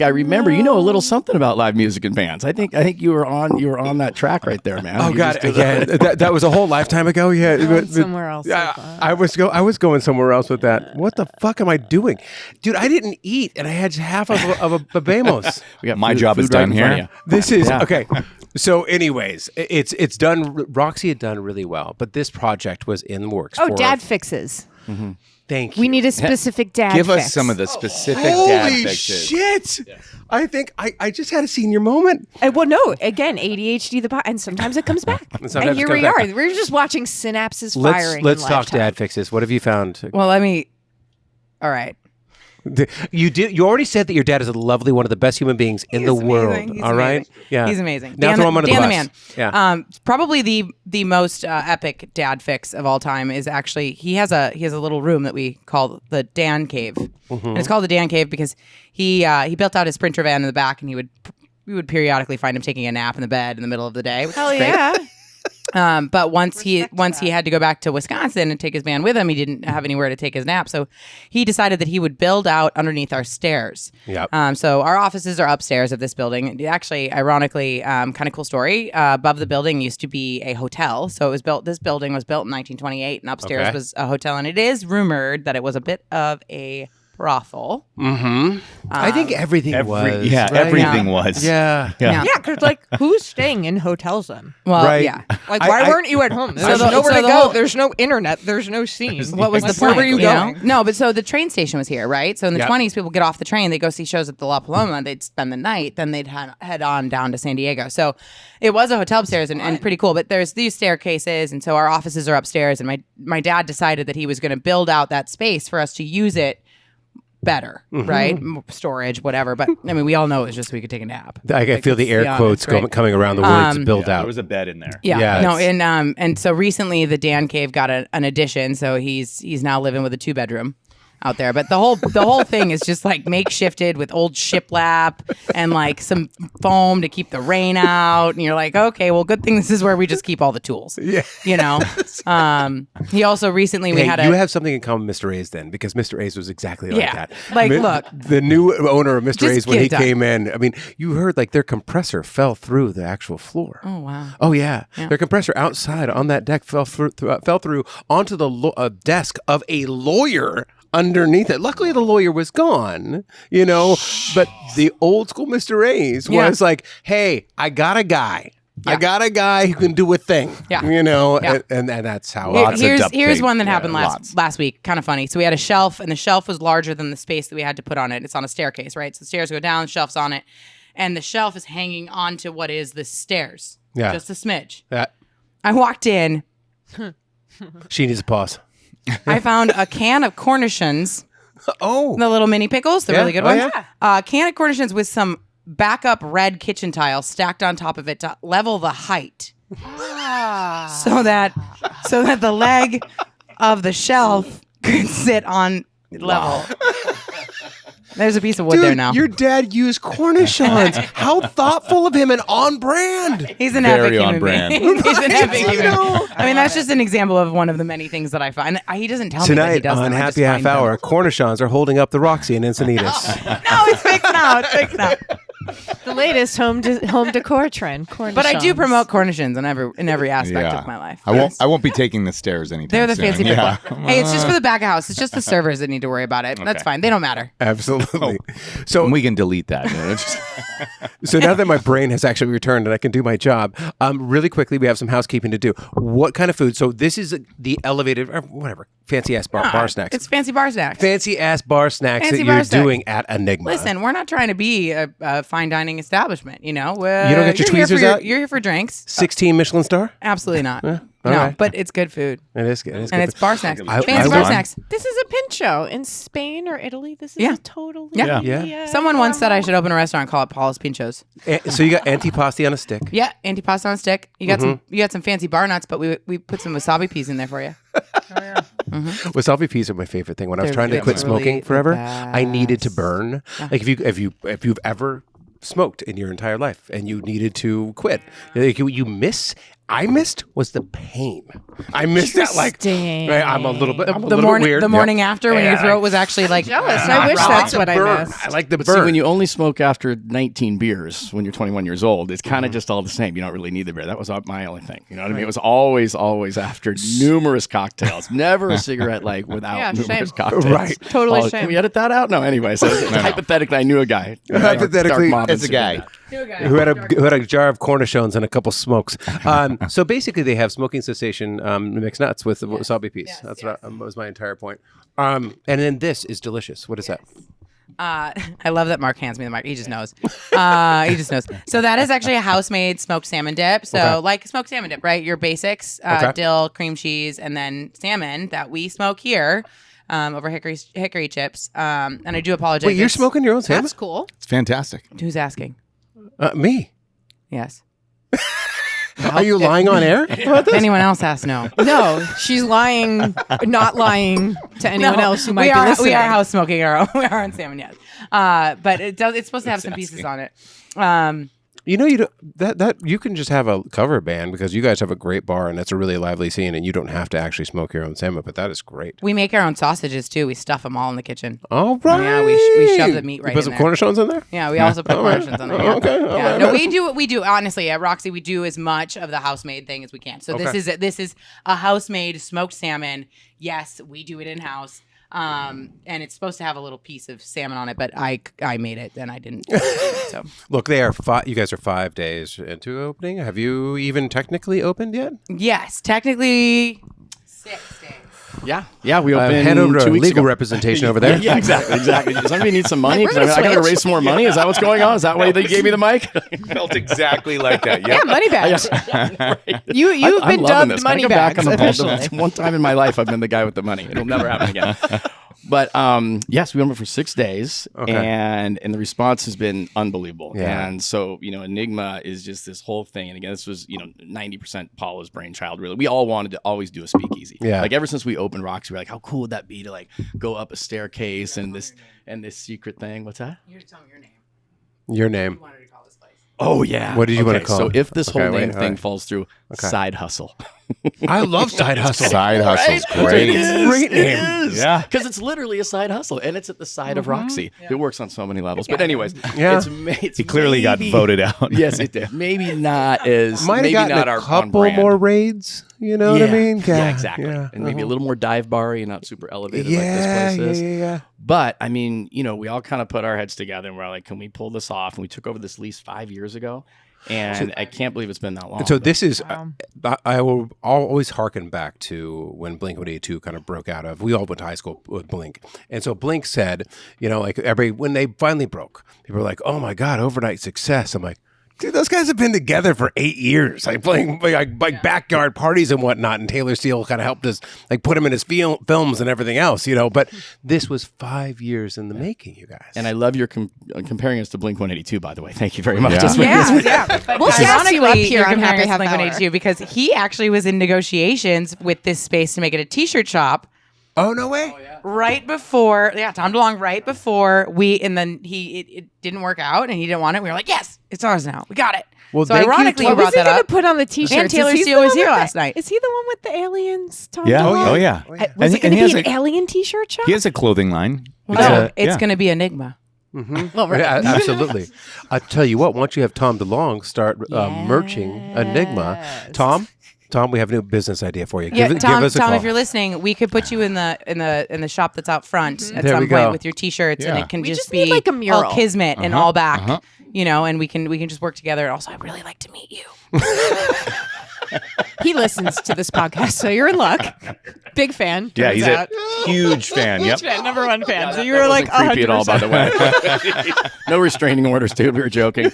remember you know a little something about live music and bands. I think you were on that track right there, man. Oh God, yeah, that was a whole lifetime ago. Yeah, somewhere else. Yeah, I was going somewhere else with that. What the fuck am I doing, dude? I didn't eat, and I had half of a Bebemos. We got my job is done here. This is okay. So, anyways, it's done. Roxy had done really well, but this project was in the works. Oh, dad fixes. Mm-hmm. Thank you. We need a specific dad Give fix. us some of the specific dad Holy fixes. shit! Yes. I think I just had a senior moment. Well, no, again, ADHD, and sometimes it comes back. And here we are. We're just watching synapses firing. Let's talk dad fixes. What have you found? Well, all right. You already said that your dad is a lovely, one of the best human beings in the world. All right, amazing. yeah, he's amazing. Now throw him under the bus. Man. Yeah, probably the most epic dad fix of all time is actually he has a little room that we call the Dan Cave. Mm-hmm. And it's called the Dan Cave because he built out his Sprinter van in the back, and we would periodically find him taking a nap in the bed in the middle of the day. Hell yeah. But once he had to go back to Wisconsin and take his van with him, he didn't have anywhere to take his nap. So he decided that he would build out underneath our stairs. Yep. So our offices are upstairs of this building. Actually, ironically, kind of cool story. Above the building used to be a hotel. So this building was built in 1928, and upstairs was a hotel. And it is rumored that it was a bit of a brothel. Mm-hmm. I think everything was. Yeah, right? everything was. Yeah. Yeah, because who's staying in hotels then? Well, right. yeah. Why weren't you at home? There's nowhere to go. There's no internet. There's no scene. What was the point? Where were you going? No, but so the train station was here, right? So in the 20s, people get off the train, they go see shows at the La Paloma, they'd spend the night, then they'd head on down to San Diego. So it was a hotel upstairs and pretty cool, but there's these staircases, and so our offices are upstairs, and my dad decided that he was going to build out that space for us to use it better, right? Storage, whatever. But I mean, we all know it's just so we could take a nap. I feel the air quotes coming around the words build out. There was a bed in there. Yeah. No, and so recently the Dan Cave got an addition, so he's now living with a 2-bedroom out there. But the whole thing is just makeshifted with old shiplap and some foam to keep the rain out. And you're like, okay, well, good thing this is where we just keep all the tools. Yeah. You know. He also recently you have something in common with Mr. A's then, because Mr. A's was exactly like that. Look, the new owner of Mr. A's when he came in. I mean, you heard their compressor fell through the actual floor. Oh wow. Oh yeah. Their compressor outside on that deck fell through onto the desk of a lawyer underneath it. Luckily, the lawyer was gone, but the old school Mr. A's was like, hey, I got a guy. I got a guy who can do a thing. Yeah. And that's how here's one that happened last week. Kind of funny. So we had a shelf, and the shelf was larger than the space that we had to put on it. It's on a staircase, right? So the stairs go down, the shelf's on it, and the shelf is hanging onto what is the stairs. Yeah. Just a smidge. Yeah. I walked in. She needs a pause. I found a can of Cornichons. Oh. The little mini pickles, the really good ones. Yeah. A can of Cornichons with some backup red kitchen tile stacked on top of it to level the height. So that the leg of the shelf could sit on level. There's a piece of wood there now. Your dad used Cornichons. How thoughtful of him and on brand. He's an Very epic on human brand. being. He's an epic human being. I mean, that's just an example of one of the many things that I find. He doesn't tell me that he Tonight does on them. Happy Half Hour, Cornichons are holding up the Roxy in Encinitas. No, it's fixed now. It's fixed now. The latest home decor trend. But I do promote Cornichons in every aspect of my life. I won't be taking the stairs anytime They're the soon. fancy people. Hey, it's just for the back of house. It's just the servers that need to worry about it. Okay. That's fine. They don't matter. Absolutely. So we can delete that. So now that my brain has actually returned and I can do my job, really quickly, we have some housekeeping to do. What kind of food? So this is the elevated, or whatever, fancy ass bar snacks. It's fancy bar snacks. Fancy ass bar snacks that you're doing at Anigma. Listen, we're not trying to be a fine dining establishment. You don't get your tweezers out? You're here for drinks. 16 Michelin star? Absolutely not. All right. But it's good food. It is good. And it's bar snacks. I Fancy bar want- snacks. This is a pincho in Spain or Italy. This is a totally Someone once said I should open a restaurant and call it Paula's Pinchos. So you got antipasti on a stick. Yeah, antipasta on a stick. You got some fancy bar nuts, but we put some wasabi peas in there for you. Wasabi peas are my favorite thing. When I was trying to quit smoking forever, I needed to burn. Like if you've ever smoked in your entire life and you needed to quit, like you miss I missed was the pain. I missed that. Like, I'm a little bit. The morning after when your throat was actually like jealous. I wish that's what I missed. I like the But burn. see, when you only smoke after 19 beers when you're 21 years old, it's kind of just all the same. You don't really need the beer. That was my only thing. You know what I mean? It was always after numerous cocktails. Never a cigarette like without numerous cocktails. Right. Totally shame. Can we edit that out? No. Anyway, so hypothetically, I knew a guy. Hypothetically, it's a guy who had a jar of cornichons and a couple smokes. So basically, they have smoking cessation mixed nuts with the wasabi piece. That's what was my entire point. And then this is delicious. What is that? I love that Mark hands me the mic. He just knows. He just knows. So that is actually a house-made smoked salmon dip. So like smoked salmon dip, right? Your basics, dill, cream cheese, and then salmon that we smoke here over hickory chips. And I do apologize. Wait, you're smoking your own salmon? That's cool. It's fantastic. Who's asking? Me. Yes. Are you lying on air? Anyone else has to know. No, she's lying, not lying to anyone else who might be listening. We are house smoking our own salmon, yes. But it's supposed to have some pieces on it. You know, you can just have a cover band because you guys have a great bar and it's a really lively scene, and you don't have to actually smoke your own salmon. But that is great. We make our own sausages too. We stuff them all in the kitchen. All right. Yeah, we shove the meat right in there. You put some cornichons in there? Yeah, we also put cornichons in there. Yeah. Okay. Yeah. No, we do what we do. Honestly, at Roxy, we do as much of the house-made thing as we can. So this is a house-made smoked salmon. Yes, we do it in house. And it's supposed to have a little piece of salmon on it, but I made it and I didn't. So look, you guys are 5 days into opening. Have you even technically opened yet? Yes, technically 6 days. Yeah, we opened hand over 2 to weeks legal ago. representation over there. Yeah, exactly. Does somebody need some money? Because I got to raise some more money. Is that what's going on? Is that why they gave me the mic? Felt exactly like that. Yep. Yeah, money bags. Right. You've been dubbed money bags. Back on the one time in my life, I've been the guy with the money. It'll never happen again. But yes, we went for 6 days, and the response has been unbelievable. Yeah. And so, Enigma is just this whole thing. And again, this was 90% Paula's brainchild. Really, we all wanted to always do a speakeasy. Yeah. Like ever since we opened Roxy, we're like, how cool would that be to like go up a staircase and this secret thing? What's that? You're telling your name. Your name. What you wanted to call this place. Oh yeah. What did you want to call So it? if this whole name all thing right. falls through, side hustle. I love side hustle. Side hustle's great. It is. Great name. It is. Yeah. Because it's literally a side hustle, and it's at the side of Roxy. It works on so many levels. But anyways, Yeah. it's He clearly got voted out. Yes, it did. Maybe not as Might have maybe gotten not a our couple on brand. more raids. You know what I mean? Yeah, exactly. Yeah. And maybe a little more dive bar-y and not super elevated Yeah, like this place is. yeah. But I mean, we all kind of put our heads together and we're like, can we pull this off? And we took over this lease 5 years ago. And I can't believe it's been that long. So this is, I will always harken back to when Blink-182 kind of broke out of, we all went to high school with Blink. And so Blink said, when they finally broke, people were like, oh my God, overnight success. I'm like, dude, those guys have been together for 8 years, like playing like backyard parties and whatnot. And Taylor Steele kind of helped us like put him in his films and everything else, But this was 5 years in the making, you guys. And I love your comparing us to Blink-182, by the way. Thank you very much. Yeah. Yeah. We'll gas you up here on comparing Happy us to Half Hour. Blink-182 because he actually was in negotiations with this space to make it a t-shirt shop. Oh, no way. Right before, Tom DeLonge, right before it didn't work out and he didn't want it. We were like, yes, it's ours now. We got it. Well, so thank you, ironically, Tom. you brought What was he that going up. to put on the t-shirt? And Taylor Steele was here last night. Is he the one with the aliens, Tom? Yeah. DeLonge? Oh, yeah. Was it going he to has be an alien t-shirt shop? He has a clothing line. It's going to be Enigma. Well, right. Yeah, absolutely. I tell you what, once you have Tom DeLonge start merching Enigma, Tom, we have a new business idea for you. Give us a call. If you're listening, we could put you in the shop that's out front at There some we point go. with your t-shirts, and it can We just just be need, like, a mural. all kismet and all back, and we can just work together. And also, I'd really like to meet you. He listens to this podcast, so you're in luck. Big fan. Yeah, turns he's out. a huge fan. Yep. Huge fan, number one fan. So you That were like wasn't creepy 100%. at all, by the way. No restraining orders, dude. We were joking.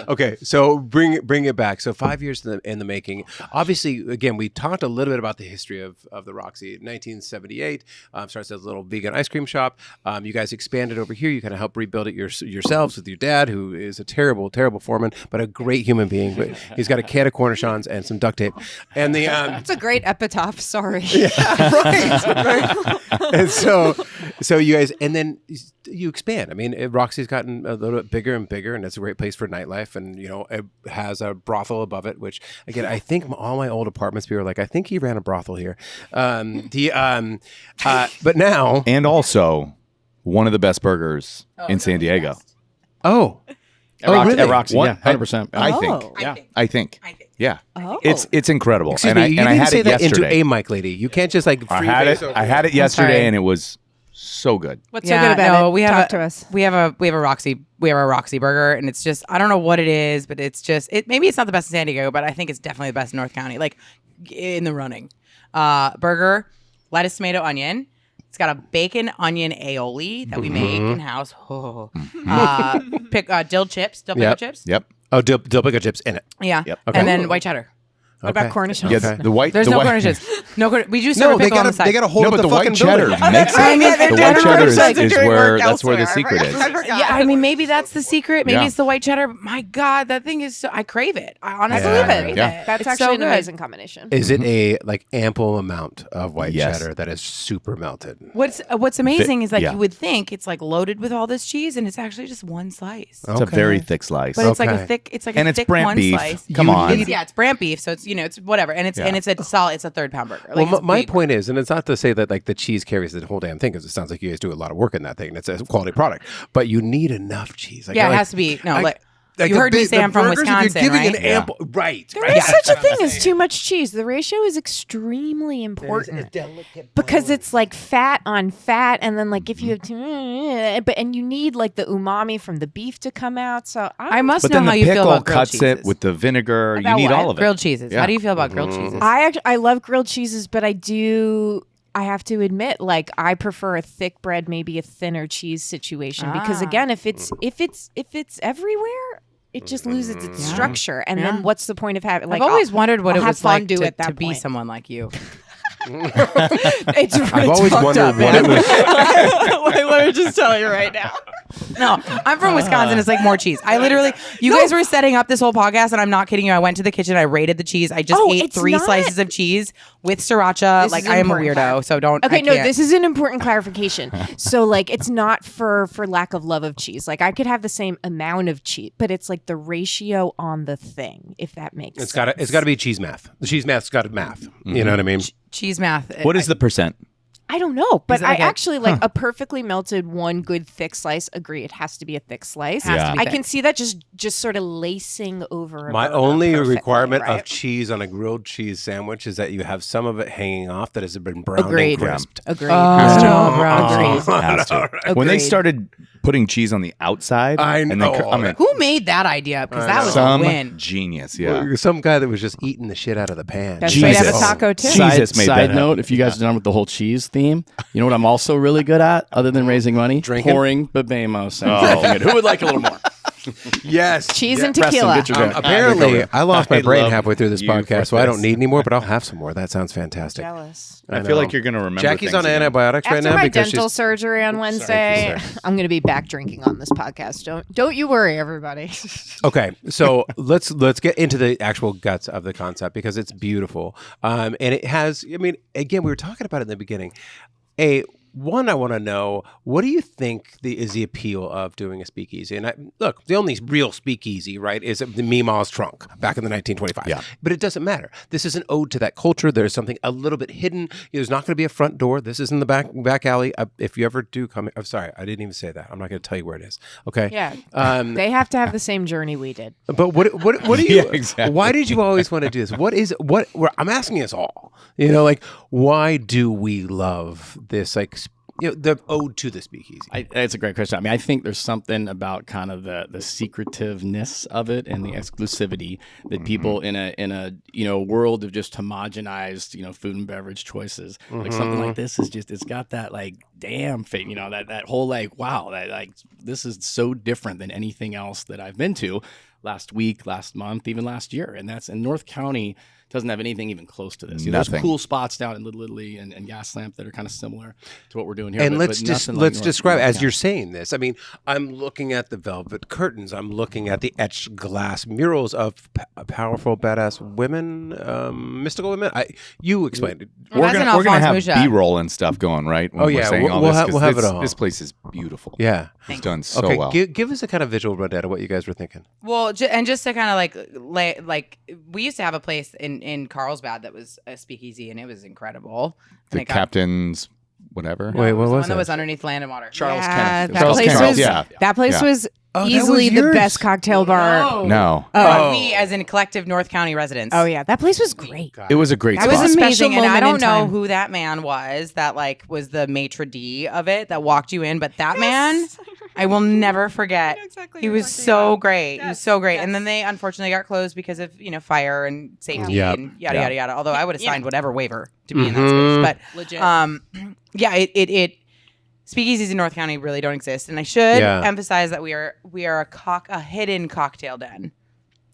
Okay, so bring it back. So 5 years in the making. Obviously, again, we talked a little bit about the history of the Roxy. 1978 starts as a little vegan ice cream shop. You guys expanded over here. You kind of helped rebuild it yourselves with your dad, who is a terrible, terrible foreman, but a great human being. But he's got a can of cornichons and some duct tape. And the that's a great epitaph. Sorry. Right. And so you guys, and then you expand. I mean, Roxy's gotten a little bit bigger and bigger, and it's a great place for nightlife. And it has a brothel above it, which again, I think all my old apartments people are like, I think he ran a brothel here. But now, and also one of the best burgers in San Diego. Oh. Really? At Roxy, What? 100%. I think. Yeah. Oh. It's incredible. Excuse me, you I didn't had say it that yesterday. into a mic, lady. You can't just like. I had it yesterday, and it was so good. What's so good about it? We Talk have to us. We have a Roxy burger, and it's just, I don't know what it is, but it's just maybe it's not the best in San Diego, but I think it's definitely the best in North County, like in the running. Burger, lettuce, tomato, onion. It's got a bacon onion aioli that we make in house. Pick dill chips, dill pickle chips. Yep. Oh, dill pickle chips in it. Yeah. Yep. And then white cheddar. What about Cornish? Yeah, the white. There's the no white, Cornishes. We do serve a pickle on the side. They got to hold up but the white fucking cheddar building. makes it. The white cheddar is where that's where the secret is. Yeah, I mean, maybe that's the secret. Maybe it's the white cheddar. My God, that thing is so, I crave it. I honestly crave it. That's It's actually so an good. amazing combination. Is it a ample amount of white Yes. cheddar that is super melted? What's amazing is like yeah. you would think it's like loaded with all this cheese, and it's actually just one slice. It's a very thick slice. But it's like Okay. a thick. It's like And a it's thick Brant one beef. slice. Come on. It's Brant beef, so it's it's whatever, and it's a solid. It's a 3-pound burger. Well, Like, my big. point is, and it's not to say that the cheese carries the whole damn thing, because it sounds like you guys do a lot of work in that thing, and it's a quality product. But you need enough cheese. Yeah, it has to be. No, you heard me say I'm from Wisconsin, right? Right. There is such a thing as too much cheese. The ratio is extremely important because it's like fat on fat, and then if you have and you need the umami from the beef to come out. So I must But know then how the you feel pickle about grilled cuts cheeses. it with the vinegar. You About need what? all of it. Grilled cheeses. Yeah. How do you feel about grilled cheeses? I love grilled cheeses, but I have to admit, I prefer a thick bread, maybe a thinner cheese situation, because again, if it's everywhere, it just loses its structure, and then what's the point of having? I've always wondered what I'll it have was like fondue at that to be point. someone like you. I've always wondered what it was. Let me just tell you right now. No, I'm from Wisconsin. It's like more cheese. I literally, you guys were setting up this whole podcast, and I'm not kidding you. I went to the kitchen. I rated the cheese. I just ate 3 slices of cheese with sriracha. This is I am a important. weirdo, so don't. Okay, I no, can't. this is an important clarification. So, it's not for lack of love of cheese. I could have the same amount of cheese, but it's the ratio on the thing, if that makes sense. It's got to be cheese math. The cheese math's got to math. You know what I mean? Cheese math. What is the percent? I don't know, but it I like a- actually a perfectly melted one good thick slice. Agree, it has to be a thick slice. Has to be I thick. can see that just sort of lacing over. My a burger only perfectly, requirement right? of cheese on a grilled cheese sandwich is that you have some of it hanging off that has been browned Agreed. and crisped. Agreed. Has to. When they Agreed. started putting cheese on the outside, I and know. then, I mean, Who made that idea? Because that was a some win. genius. Yeah. Well, some guy that was just eating the shit out of the pan. Best way to have a Jesus. taco too. Jesus made Side that note, happen. if you guys are done with the whole cheese theme, you know what I'm also really good at, other than raising money? Drinking? Pouring Bebemos. And Who would like a little more? Yes. Cheese and Preston, tequila. get your drink. Apparently, I lost my I brain love halfway through this you for podcast, so I don't this. need any more, but I'll have some more. That sounds fantastic. Jealous. I feel like you're going to remember. Jackie's things on again. antibiotics right After now my because dental she's surgery on Wednesday, I'm going to be back drinking on this podcast. Don't you worry, everybody. okay. So let's get into the actual guts of the concept because it's beautiful, and it has. I mean, again, we were talking about it in the beginning. One, I want to know, what do you think is the appeal of doing a speakeasy? And look, the only real speakeasy, right, is the Meemaw's trunk back in the 1925. Yeah. But it doesn't matter. This is an ode to that culture. There's something a little bit hidden. There's not going to be a front door. This is in the back alley. If you ever do come, I'm sorry, I didn't even say that. I'm not going to tell you where it is. Okay. Yeah. They have to have the same journey we did. But what do you? Yeah, exactly. Why did you always want to do this? I'm asking us all. Why do we love this? The ode to the speakeasy. It's a great question. I mean, I think there's something about kind of the secretiveness of it and the exclusivity that people in a world of just homogenized food and beverage choices, like something like this is just, it's got that damn thing, that whole wow, that this is so different than anything else that I've been to. last week, last month, even last year. And North County doesn't have anything even close to this. Nothing. There's cool spots down in Little Italy and Gaslamp that are kind of similar to what we're doing here. And but let's describe North as County. you're saying this. I mean, I'm looking at the velvet curtains. I'm looking at the etched glass murals of powerful, badass women, mystical women. You explained it. We're gonna have B-roll and stuff going, right? When we're saying all we'll this, have it all. This place is beautiful. Yeah, it's done so well. Give us a kind of visual rundown of what you guys were thinking. Well, and just to kind of like we used to have a place in Carlsbad that was a speakeasy, and it was incredible. The Captain's whatever. Wait, what was one that? that was underneath Land and Water. Charles that Kenneth. place was Oh, easily the best cocktail bar. No. We as in collective North County residents. Oh yeah, that place was great. It was a great That spot. was a amazing, special and I moment don't in know time. who that man was that was the maitre d' of it that walked you in, but that man, I will never forget. Exactly He was so great. He was so great, and then they unfortunately got closed because of fire and safety Yep. and yada yada yada. Although I would have signed whatever waiver to be in that space, but Legit. yeah, it speakeasies in North County really don't exist, and I should emphasize that we are a hidden cocktail den.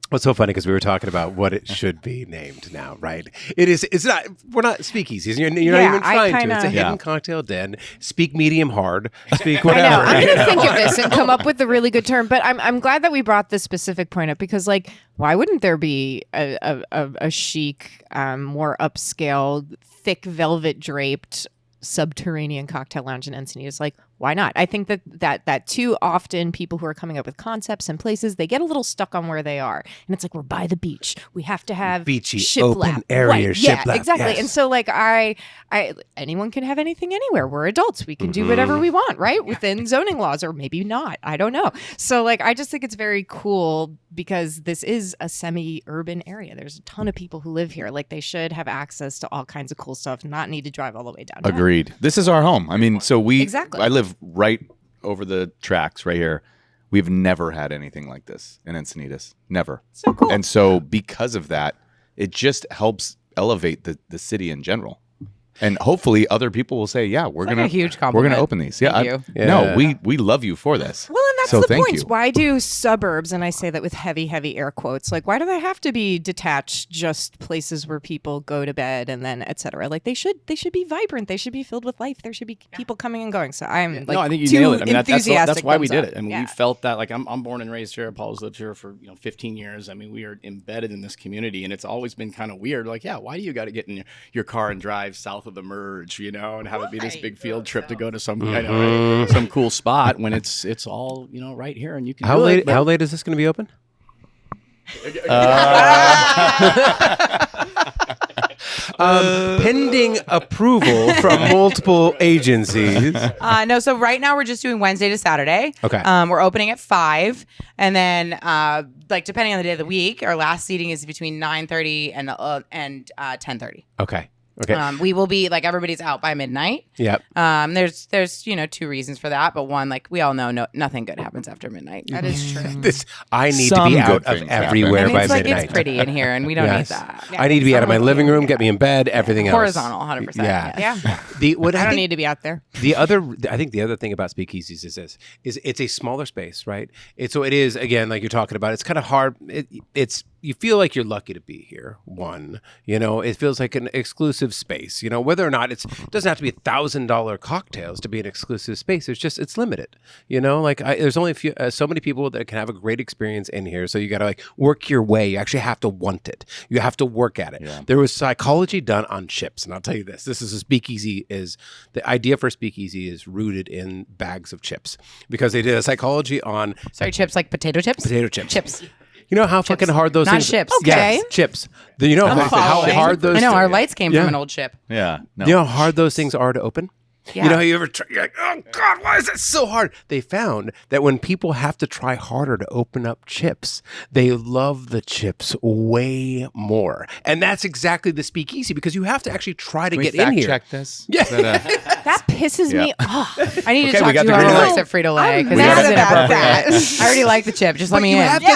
Well, it's so funny because we were talking about what it should be named now, right? It is. It's not. We're not speakeasies. You're not even trying to. It's a hidden cocktail den. Speak medium hard. Speak whatever. I know. I'm going to think of this and come up with a really good term. But I'm glad that we brought this specific point up because, why wouldn't there be a chic, more upscale, thick velvet draped subterranean cocktail lounge in Encinitas? Why not? I think that too often people who are coming up with concepts and places, they get a little stuck on where they are, and it's we're by the beach, we have to have beachy shiplap. open area, right. shiplap. Yeah, exactly. Yes. And so I anyone can have anything anywhere. We're adults, we can do whatever we want, right? Within zoning laws, or maybe not. I don't know. So I just think it's very cool because this is a semi-urban area. There's a ton of people who live here. They should have access to all kinds of cool stuff, not need to drive all the way downtown. Agreed. This is our home. I mean, so Exactly. I live right over the tracks right here. We've never had anything like this in Encinitas. Never. So cool. And so because of that, it just helps elevate the city in general. And hopefully other people will say, yeah, we're a huge we're compliment. gonna open these. Yeah, Thank you. No, we love you for this. Well, and that's So the thank point. you. Why do suburbs, and I say that with heavy, heavy air quotes, why do they have to be detached, just places where people go to bed and then et cetera? They should be vibrant. They should be filled with life. There should be people coming and going. So I'm no, I think you too nailed it. I mean, enthusiastic that's why we thumbs did up. it. I mean, we felt that I'm born and raised here. Paula's lived here for 15 years. I mean, we are embedded in this community, and it's always been kind of weird. Why do you got to get in your car and drive south of the merge, and have it be this big field trip to go to some some cool spot when it's all right here and you can. How late is this going to be open? Pending approval from multiple agencies. No, so right now we're just doing Wednesday to Saturday. Okay. We're opening at 5, and then depending on the day of the week, our last seating is between 9:30 and 10:30. Okay. We will be everybody's out by midnight. Yep. There's 2 reasons for that, but one, we all know, nothing good happens after midnight. That is true. I need Some to be good out of things everywhere And by it's midnight. it's pretty in here, and we don't Yes. need that. I need to be out of my living room, get me in bed, everything else. Horizontal, 100%. Yeah. Yeah. I I don't need to be out there. I think the other thing about speakeasies is it's a smaller space, right? So it is, again, like you're talking about, it's kind of hard. You feel like you're lucky to be here. One, it feels like an exclusive space, whether or not it doesn't have to be $1,000 cocktails to be an exclusive space. It's limited, there's only so many people that can have a great experience in here. So you got to work your way. You actually have to want it. You have to work at it. Yeah. There was psychology done on chips. And I'll tell you this is a speakeasy the idea for a speakeasy is rooted in bags of chips because they did a psychology on. Sorry, chips like potato chips? Potato chips. Chips. You know how fucking hard those Not things chips. Okay. Yes, chips. You know how hard those I know, our things- lights came from an old chip. Yeah. No. You know how hard those things are to open? Yeah. You know how you ever try, you're like, oh God, why is it so hard? They found that when people have to try harder to open up chips, they love the chips way more. And that's exactly the speakeasy because you have to actually try to Can we get in here. check this? Yeah. That pisses me off. I need to Okay, we talk got to the whoever green light. works at Frito-Lay because mad that's about inappropriate. that. I already like the chip. Just let me you in. have to,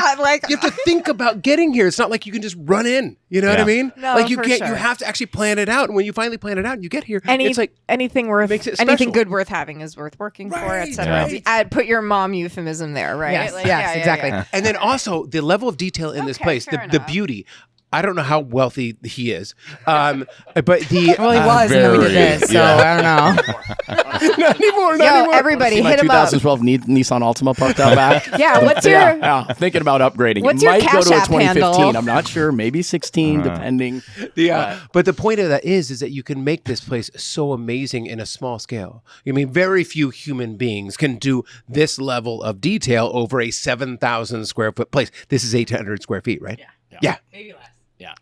you have to think about getting here. It's not like you can just run in. You know what I mean? No, like you for can't. sure. You have to actually plan it out. And when you finally plan it out and you get here, it's like anything worth makes it special. Anything good worth having is worth working for, etc. Put your mom euphemism there, right? Yes, exactly. And then also the level of detail in this place, the beauty. I don't know how wealthy he is, but the well, he was, and then we did this, so I don't know. not anymore. Everybody, hit him up. 2012 Nissan Altima parked out back. What's your? Thinking about upgrading. What's it your might go Cash to a App 2015. handle? I'm not sure. Maybe 16, depending. But the point of that is that you can make this place so amazing in a small scale. I mean, very few human beings can do this level of detail over a 7,000 square foot place. This is 800 square feet, right? Yeah. Maybe less.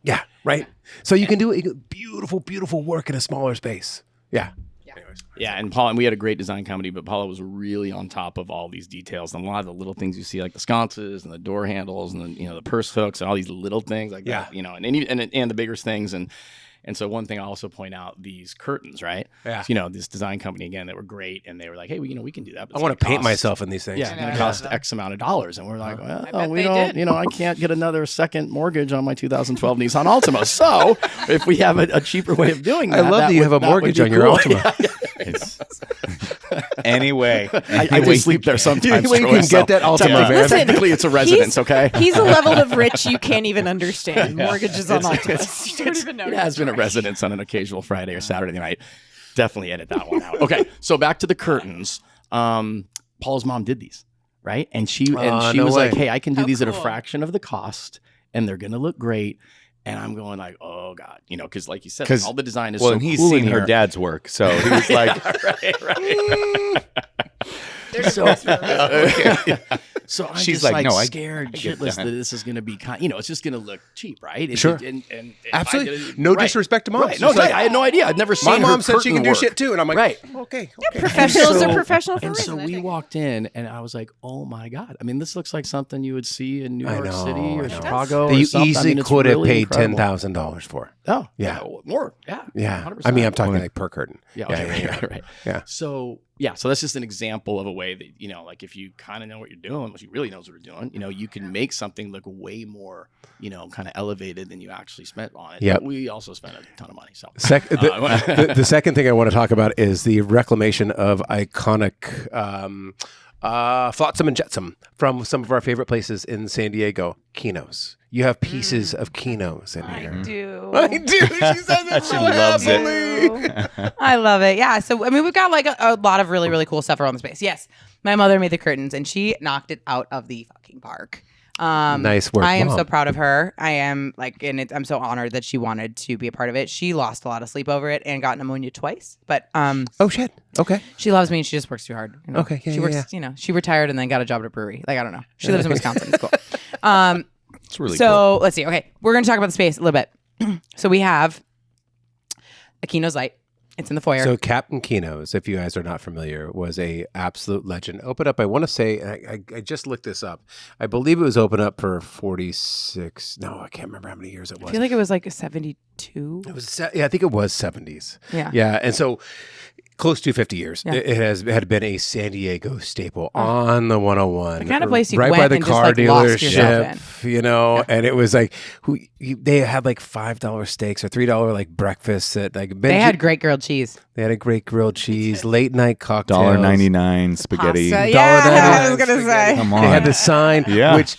Yeah, right. So you can do beautiful, beautiful work in a smaller space. Yeah. Anyways. Yeah, and Paula, and we had a great design company, but Paula was really on top of all these details and a lot of the little things you see, like the sconces and the door handles and the purse hooks and all these little things like that. And the bigger things and so one thing I also point out, these curtains, right? Yeah. So, this design company again, that were great, and they were like, hey, we can do that. But I want to paint myself in these things. Yeah, it's going to cost X amount of dollars, and we're like, well, we don't. I can't get another second mortgage on my 2012 Nissan Altima. So if we have a cheaper way of doing that, I love that you have a mortgage on your Altima. Anyway, I do sleep there sometimes. You can get that Altima. Listen, technically, it's a residence. Okay, he's a level of rich you can't even understand. Mortgages on Altima. You don't even know. It has been a residence on an occasional Friday or Saturday night. Definitely edit that one out. Okay, so back to the curtains. Paula's mom did these, right? And she was like, "Hey, I can do these at a fraction of the cost, and they're gonna look great." And I'm going like, "Oh God," because like you said, all the design is so and he's cool seen in her here. dad's work, so he was like, right. So I'm she's just like, no, scared shitless that this is going to be it's just going to look cheap, right? Sure. And absolutely. No disrespect to moms. Right. No, I had no idea. I'd never seen my mom her said she can do work. shit too, and I'm like, right. Okay. Professionals are professional for a And reason. so we walked in, and I was like, "Oh my God! I mean, this looks like something you would see in New York City or Chicago." That or you something. easily it's could have really paid incredible. $10,000 for. Oh, yeah, more. Yeah, yeah. 100%. I mean, I'm talking like per curtain. Yeah, okay, right. Yeah. So that's just an example of a way that like if you kind of know what you're doing, what you really knows what you're doing, you can make something look way more, kind of elevated than you actually spent on it. Yeah. We also spent a ton of money. So the second thing I want to talk about is the reclamation of iconic flotsam and jetsam from some of our favorite places in San Diego, Keno's. You have pieces of Keno's in here. I do. She says it so loves happily. I love it. Yeah. So, I mean, we've got like a lot of really, really cool stuff around the space. Yes. My mother made the curtains and she knocked it out of the fucking park. Nice work. I am Mom. so proud of her. I am I'm so honored that she wanted to be a part of it. She lost a lot of sleep over it and got pneumonia twice. But oh shit. Okay. She loves me and she just works too hard. Okay. Yeah, she works. She retired and then got a job at a brewery. Like I don't know. She lives in Wisconsin. It's cool. it's really cool. Let's see. Okay, we're gonna talk about the space a little bit. So we have a Keno's light. It's in the foyer. So Captain Keno's, if you guys are not familiar, was a absolute legend. Opened up, I want to say, I just looked this up. I believe it was opened up for 46. No, I can't remember how many years it was. I feel like it was like a 72. It was, I think it was 70s. Yeah. Yeah, and so close to 50 years. Yeah. It had been a San Diego staple on the 101. The kind of place you right went by the and car just, like, lost yourself dealership, and it was like they had like $5 steaks or $3 like breakfasts at like they had great grilled cheese. They had a great grilled cheese, late night cocktails, $1.99 spaghetti. Pasta. Yeah, I was gonna say. Come on. They had the sign, Yeah. which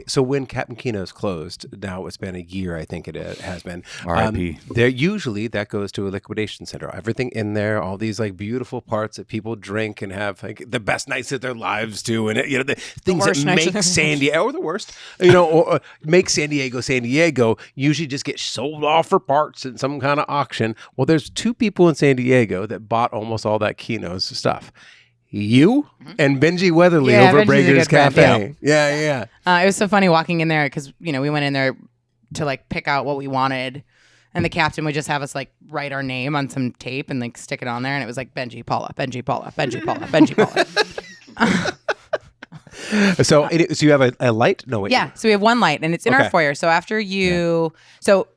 so when Captain Keno's closed, now it's been a year, I think it has been. R.I.P. There usually that goes to a liquidation center. Everything in there, all these like beautiful parts that people drink and have like the best nights of their lives do, and the things that make San Diego or the worst, or make San Diego, usually just get sold off for parts in some kind of auction. Well, there's two people in San Diego that bought almost all that Keno's stuff. You and Benji Weatherly over at Breaker's Cafe. Yeah. It was so funny walking in there because we went in there to like pick out what we wanted, and the captain would just have us like write our name on some tape and like stick it on there, and it was like Benji, Paula, Benji, Paula, Benji, Paula, Benji, Paula. So you have a light? No, wait. Yeah, so we have one light, and it's in our foyer. So after so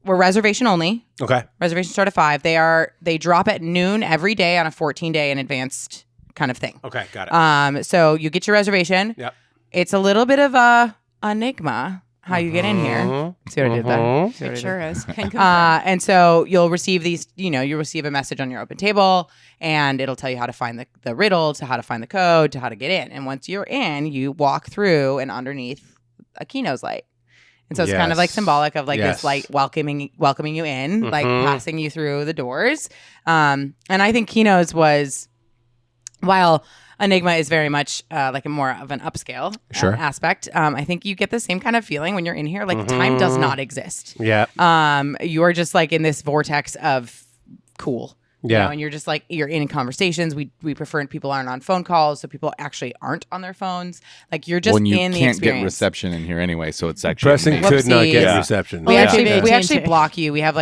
we're reservation only. Okay. Reservations start at 5. They drop at noon every day on a 14-day in advanced kind of thing. Okay, got it. So you get your reservation. Yep. It's a little bit of a enigma how you get in here. See what I did there? It sure is. And so you'll receive these, you'll receive a message on your open table, and it'll tell you how to find the riddle, to how to find the code, to how to get in. And once you're in, you walk through and underneath a Keno's light. And so it's kind of like symbolic of like this light welcoming you in, like passing you through the doors. And I think Keno's was, while Anigma is very much like a more of an upscale aspect. I think you get the same kind of feeling when you're in here. Like time does not exist. Yeah. You're just like in this vortex of cool. Yeah. And you're just like, you're in conversations. We prefer people aren't on phone calls, so people actually aren't on their phones. Like you're just in the experience. You can't get reception in here anyway, so it's actually Preston could not get reception. We actually block you. We have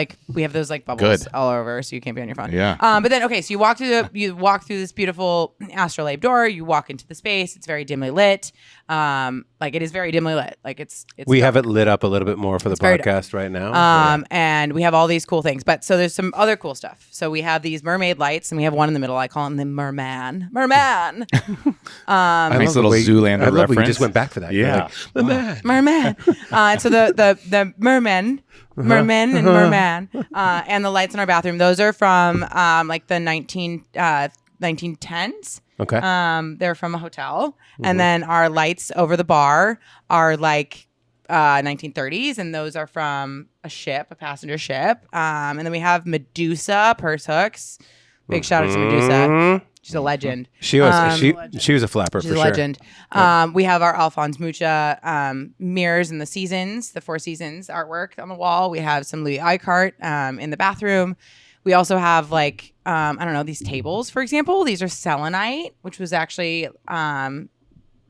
those like bubbles all over, so you can't be on your phone. Yeah. But then so you walk through this beautiful astrolabe door. You walk into the space. It's very dimly lit. Like it is very dimly lit. Like it's we have it lit up a little bit more for the podcast right now. And we have all these cool things. But so there's some other cool stuff. So we have these mermaid lights, and we have one in the middle. I call him the merman. Nice little Zoolander I love reference. You just went back for that. Yeah. Like, merman. And so the mermen and merman, and the lights in our bathroom. Those are from like the 1910s. Okay. They're from a hotel. And then our lights over the bar are like 1930s, and those are from a passenger ship. And then we have Medusa purse hooks. Big shout out to Medusa. She's a legend. She was she was a flapper she's for a sure. Legend. We have our Alphonse Mucha mirrors in the seasons, the Four Seasons artwork on the wall. We have some Louis Icart in the bathroom. We also have like these tables, for example. These are selenite, which was actually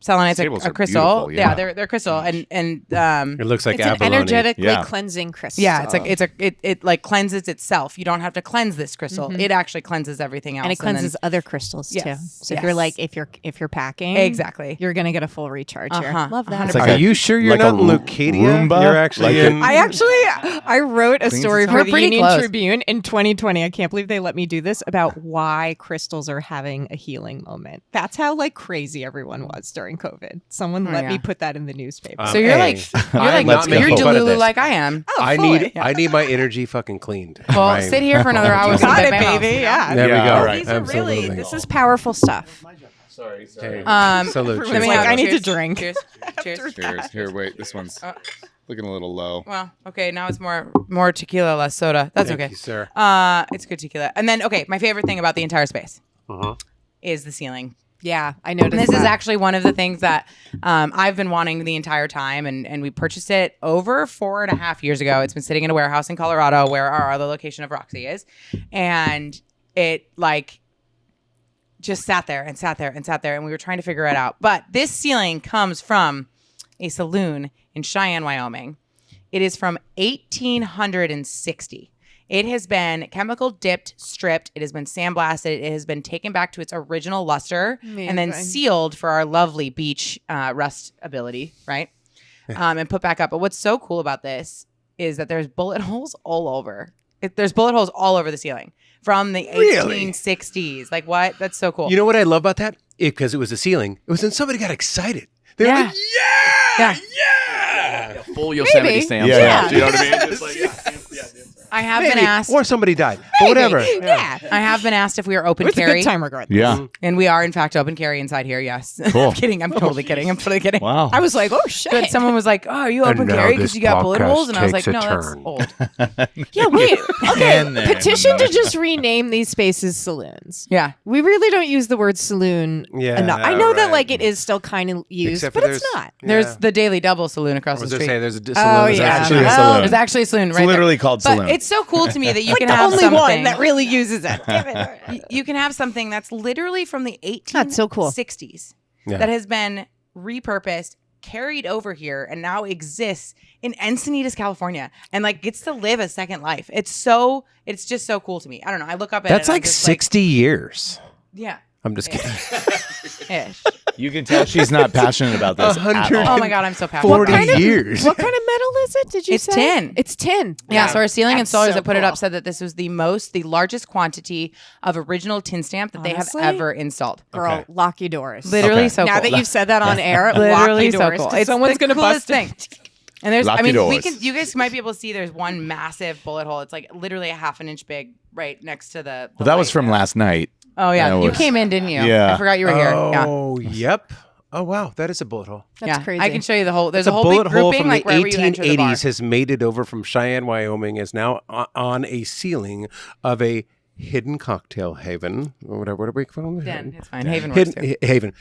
selenite's a crystal. Yeah, they're crystal, and it looks like it's abalone. an energetically cleansing crystal. Yeah, it like cleanses itself. You don't have to cleanse this crystal. It actually cleanses everything else, and it cleanses other crystals too. So if you're packing, exactly, you're gonna get a full recharge here. Love that. Are you sure you're not in Leucadia? Roomba? You're actually in. I wrote a story for the Union close. Tribune in 2020. I can't believe they let me do this, about why crystals are having a healing moment. That's how like crazy everyone was during COVID. Someone let me put that in the newspaper. So you're you're Delulu like I am. Oh, I need my energy fucking cleaned. Well, sit here for another hour. Got it, baby. Yeah. There we go. Right. These are really. This is powerful stuff. Sorry. Salute. I need to drink. Cheers. Here, wait. This one's looking a little low. Well, okay. Now it's more tequila, less soda. That's okay. Thank you, sir. It's good tequila. And then, my favorite thing about the entire space is the ceiling. Yeah, I noticed. And this is actually one of the things that I've been wanting the entire time, and we purchased it over 4.5 years ago. It's been sitting in a warehouse in Colorado, where our other location of Roxy is, and it just sat there, and we were trying to figure it out. But this ceiling comes from a saloon in Cheyenne, Wyoming. It is from 1860. It has been chemical dipped, stripped. It has been sandblasted. It has been taken back to its original luster and then sealed for our lovely beach rust ability, right? And put back up. But what's so cool about this is that there's bullet holes all over. There's bullet holes all over the ceiling from the 1860s. Like what? That's so cool. You know what I love about that? Because it was a ceiling. It was when somebody got excited. They were like, yeah. Full Yosemite stamp. Yeah. Do you know what I mean? Just like, I have been asked. Or somebody died. But whatever. Yeah. I have been asked if we are open It's carry. a good time regardless. Yeah. And we are, in fact, open carry inside here, yes. Cool. I'm kidding. I'm totally kidding. Wow. I was like, oh, shit. But someone was like, oh, are you open carry because you got bullet holes? And I was like, no, that's old. Yeah, wait. Okay, And then- petition to just rename these spaces saloons. Yeah. We really don't use the word saloon enough. I know that like it is still kind of used, Except but for it's not. There's the Daily Double Saloon across the street. There's a saloon. Oh, There's yeah. actually a Oh, saloon. There's actually a saloon right It's literally there. called But saloon. it's so cool to me that you Like can the have only something. one that really uses it. Damn it. You can have something that's literally from the 1860s That's so cool. that has been repurposed, carried over here, and now exists in Encinitas, California, and like gets to live a second life. It's just so cool to me. I don't know. I look up at That's it. And like I'm just 60 years. Yeah. I'm just kidding. Ish. You can tell she's not passionate about this at 100. all. Oh my God, I'm so passionate. 40 about it. years. What kind of metal is it? Did you It's say? tin. It's tin. Yeah, so our ceiling That's installers so that put it up cool. said that this was the largest quantity of original tin stamp that Honestly? they have ever installed. Girl, Okay. lock your doors. Literally Okay. so Now cool. that you've said that on air, lock Literally your so doors. cool. 'Cause It's someone's the going to coolest bust thing. And there's, Lucky doors. you guys might be able to see there's one massive bullet hole. It's like literally a half an inch big right next to the Well, that was from last night. Oh, yeah. You came in, didn't you? Yeah. I forgot you were here. Oh, yep. Oh, wow. That is a bullet hole. That's crazy. I can show you the whole. There's a whole bullet big hole grouping, from like the wherever you enter the bar. 1880s has made it over from Cheyenne, Wyoming, is now on a ceiling of a hidden cocktail haven, or whatever. What are we calling it? Den. It's fine. Haven works too. Haven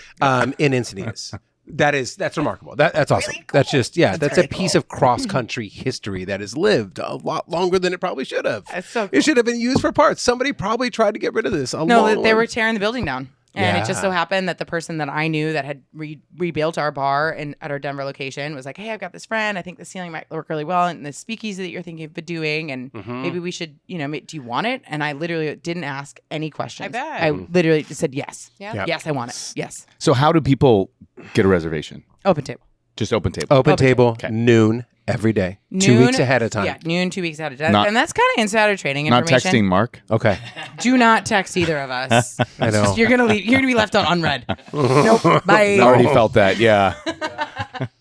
in Encinitas. That's remarkable. That's awesome. Really cool. That's just that's a piece of cross country history that has lived a lot longer than it probably should have. That's so cool. It should have been used for parts. Somebody probably tried to get rid of this. They were tearing the building down. And it just so happened that the person that I knew that had rebuilt our bar at our Denver location was like, hey, I've got this friend. I think the ceiling might work really well. And the speakeasy that you're thinking of doing. And maybe we should, do you want it? And I literally didn't ask any questions. I bet. I literally just said yes. Yeah. Yep. Yes, I want it. Yes. So how do people get a reservation? Open table. Just open table. Open table, noon every day. Noon, 2 weeks ahead of time. Yeah, noon, 2 weeks ahead of time. And that's kind of insider trading information. Not texting Mark. Okay. Do not text either of us. I know. You're gonna be left on unread. Nope. Bye. I already felt that. Yeah.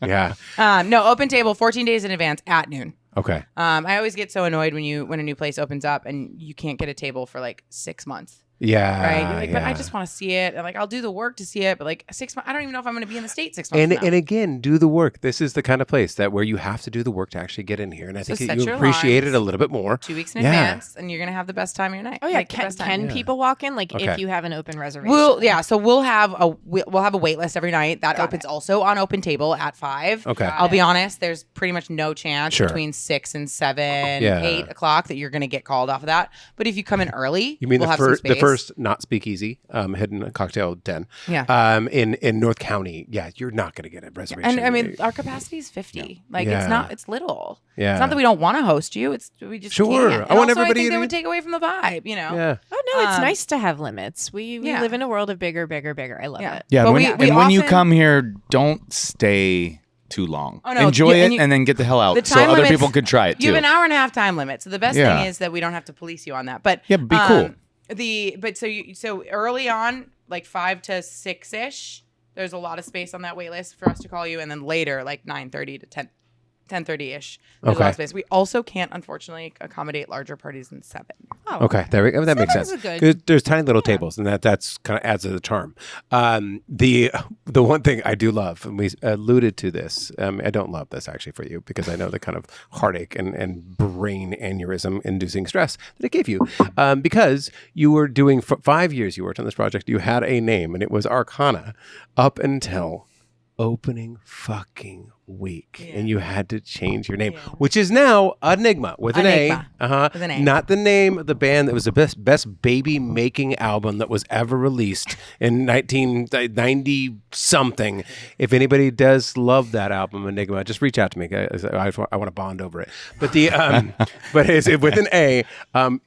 Yeah. No, open table 14 days in advance at noon. Okay. I always get so annoyed when a new place opens up and you can't get a table for like 6 months. Yeah. Right. You're like, but I just want to see it. And like, I'll do the work to see it. But like 6 months, I don't even know if I'm going to be in the States 6 months. And again, do the work. This is the kind of place where you have to do the work to actually get in here. And I think that you appreciate it a little bit more. 2 weeks in advance, and you're going to have the best time of your night. Oh yeah. Like, can people walk in? Like if you have an open reservation? So we'll have a wait list every night. That opens also on open table at 5. Okay. I'll be honest. There's pretty much no chance between 6 and 7, 8 o'clock that you're going to get called off of that. But if you come in early, you mean we'll the first not speakeasy, hidden cocktail den. Yeah. In North County, you're not going to get a reservation. And I mean, our capacity is 50. Like it's little. Yeah. It's not that we don't want to host you. We just can't. I want everybody. I think that would take away from the vibe. Yeah. Oh no, it's nice to have limits. We live in a world of bigger. I love it. Yeah. But when you come here, don't stay too long. Oh, no. Enjoy it and then get the hell out so other people could try it too. You have an hour and a half time limit. So the best thing is that we don't have to police you on that. But be cool. So early on, like 5 to 6-ish, there's a lot of space on that wait list for us to call you, and then later, like 9:30 to 10:30-ish, there's a lot of space. We also can't, unfortunately, accommodate larger parties than 7. Oh. Okay, there we go. That makes sense. There's tiny little tables, and that's kind of adds to the charm. The one thing I do love, and we alluded to this, I don't love this actually for you because I know the kind of heartache and brain aneurysm inducing stress that it gave you, because you were doing for 5 years. You worked on this project. You had a name, and it was Arcana up until opening fucking week, and you had to change your name, which is now Anigma with an A. With an A. Not the name of the band that was the best baby making album that was ever released in 1990 something. If anybody does love that album, Anigma, just reach out to me. I want to bond over it. But but it's with an A.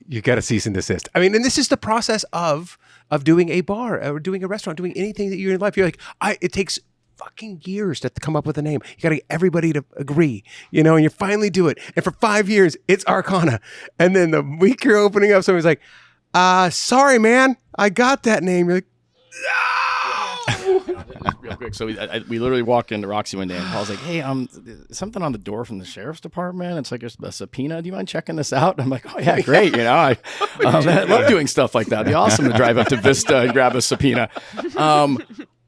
You got to cease and desist. I mean, and this is the process of doing a bar or doing a restaurant, doing anything that you're in life. You're like, it takes fucking years to come up with a name. You got to get everybody to agree, and you finally do it. And for 5 years, it's Arcana. And then the week you're opening up, somebody's like, sorry, man, I got that name. You're like, no! Just real quick. So we literally walk into Roxy one day, and Paul's like, hey, something on the door from the sheriff's department. It's like a subpoena. Do you mind checking this out? I'm like, oh, yeah, great. I love doing stuff like that. It'd be awesome to drive up to Vista and grab a subpoena.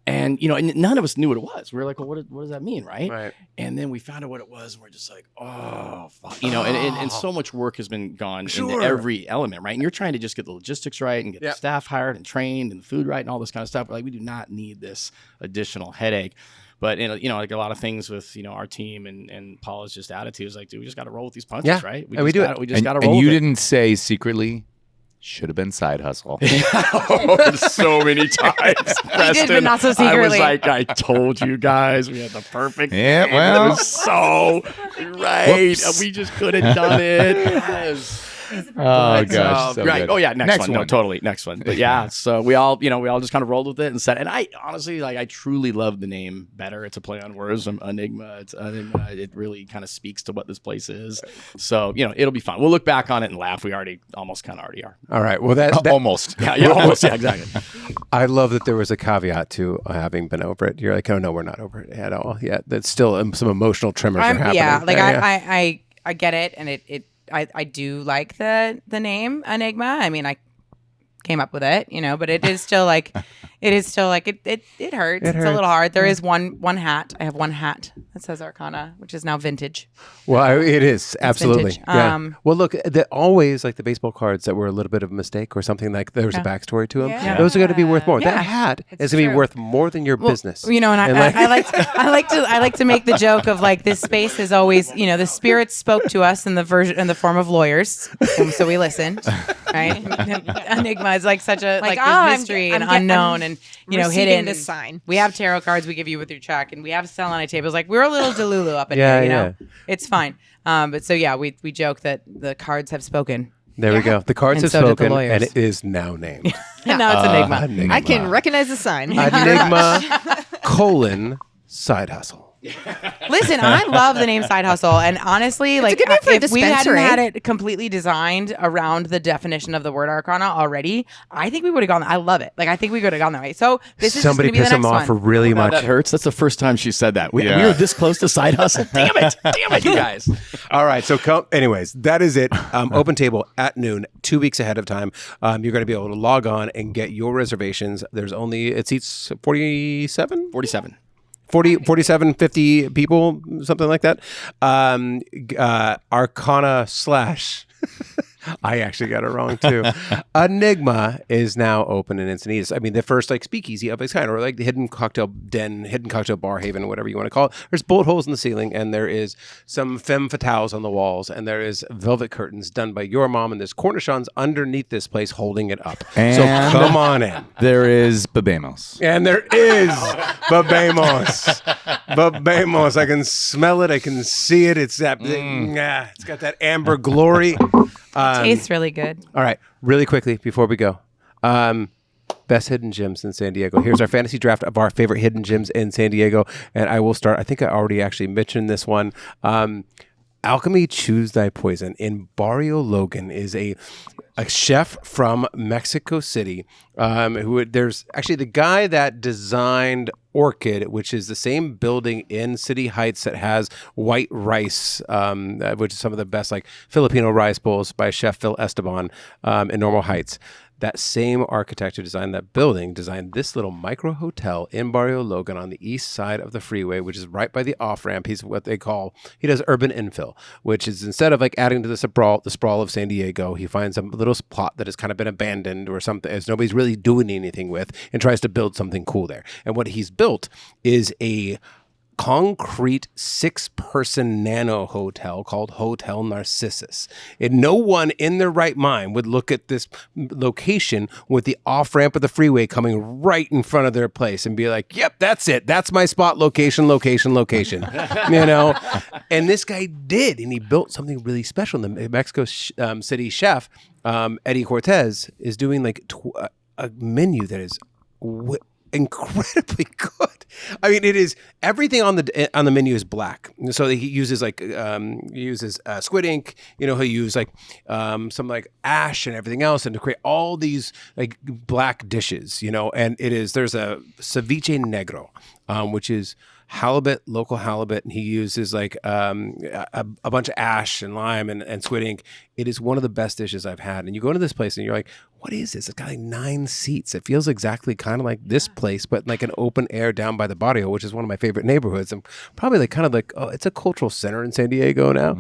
And none of us knew what it was. We were like, well, what does that mean, right? And then we found out what it was, and we're just like, oh, fuck. And so much work has been gone into every element, right? And you're trying to just get the logistics right and get the staff hired and trained and the food right and all this kind of stuff. We're like, we do not need this additional headache. But like a lot of things with our team and Paula's just attitude is like, dude, we just got to roll with these punches, right? We just got to roll. And you didn't say secretly, should have been side hustle. So many times, Preston. Did, but not so secretly. I was like, I told you guys, we had the perfect. Yeah, well, it was so right. We just could have done it. Yes. Oh gosh. So right. good. Oh yeah. Next one. one. No, totally. Next one. But yeah, so we all just kind of rolled with it and said, and I honestly, I truly love the name better. It's a play on words from Anigma. It's Anigma. It really kind of speaks to what this place is. So, it'll be fun. We'll look back on it and laugh. We already are. All right. Well, that almost. Yeah, almost. Yeah, exactly. I love that there was a caveat to having been over it. You're like, oh no, we're not over it at all yet. That's still some emotional tremors are happening. Yeah, I get it, and I do like the name Anigma. I mean, I came up with it, but it is still like it hurts. It's a little hard. There is one hat. I have one hat that says Arcana, which is now vintage. Well, it is absolutely. Vintage. Yeah. Well, look, always like the baseball cards that were a little bit of a mistake or something like there was a backstory to them. Yeah. Those are going to be worth more. That hat is going to be worth more than your business. And I like to make the joke of like this space is always, the spirits spoke to us in the form of lawyers, so we listened. Right? Enigma is like such a this mystery and unknown and hidden. This sign. We have tarot cards we give you with your check, and we have selenite tables. Like we're a little delulu up in here, It's fine. But so we joke that the cards have spoken. There we go. The cards have spoken, and it is now named. And now it's Enigma. I can recognize the sign. Enigma : side hustle. Listen, I love the name Side Hustle, and honestly, if we hadn't had it completely designed around the definition of the word Arcana already, I think we would have gone. I love it. I think we could have gone that way. So this is somebody piss him off for really much. That hurts. That's the first time she said that. We were this close to Side Hustle. Damn it, you guys. All right. So, anyways, that is it. Open table at noon, 2 weeks ahead of time. You're going to be able to log on and get your reservations. It seats 47. 47, 50 people, something like that. Arcana / I actually got it wrong too. Enigma is now open in Encinitas. I mean, the first speakeasy of its kind, or the hidden cocktail den, hidden cocktail bar haven, whatever you want to call it. There's bullet holes in the ceiling, and there is some femme fatales on the walls, and there is velvet curtains done by your mom, and there's cornichons underneath this place holding it up. So come on in. There is Bebemos. And there is Bebemos. Bebemos. I can smell it. I can see it. It's that. It's got that amber glory. Tastes really good. All right, really quickly before we go. Best hidden gems in San Diego. Here's our fantasy draft of our favorite hidden gems in San Diego. And I will start. I think I already actually mentioned this one. Alchemy Choose Thy Poison in Barrio Logan is a chef from Mexico City. There's actually the guy that designed Orchid, which is the same building in City Heights that has white rice, which is some of the best Filipino rice bowls by Chef Phil Esteban in Normal Heights. That same architect who designed that building designed this little micro hotel in Barrio Logan on the east side of the freeway, which is right by the off-ramp. He does urban infill, which is instead of adding to the sprawl of San Diego, he finds a little plot that has kind of been abandoned or something as nobody's really doing anything with and tries to build something cool there. And what he's built is a concrete 6-person nano hotel called Hotel Narcissus. And no one in their right mind would look at this location with the off-ramp of the freeway coming right in front of their place and be like, yep, that's it. That's my spot. Location. And this guy did, and he built something really special. The Mexico City chef, Eddie Cortez, is doing a menu that is incredibly good. I mean, it is everything on the menu is black. So he uses squid ink. He'll use some ash and everything else, and to create all these black dishes. And there's a ceviche negro, which is local halibut, and he uses a bunch of ash and lime and squid ink. It is one of the best dishes I've had. And you go into this place and you're like, what is this? It's got 9 seats. It feels exactly kind of like this place, but an open air down by the barrio, which is one of my favorite neighborhoods. And probably it's a cultural center in San Diego now.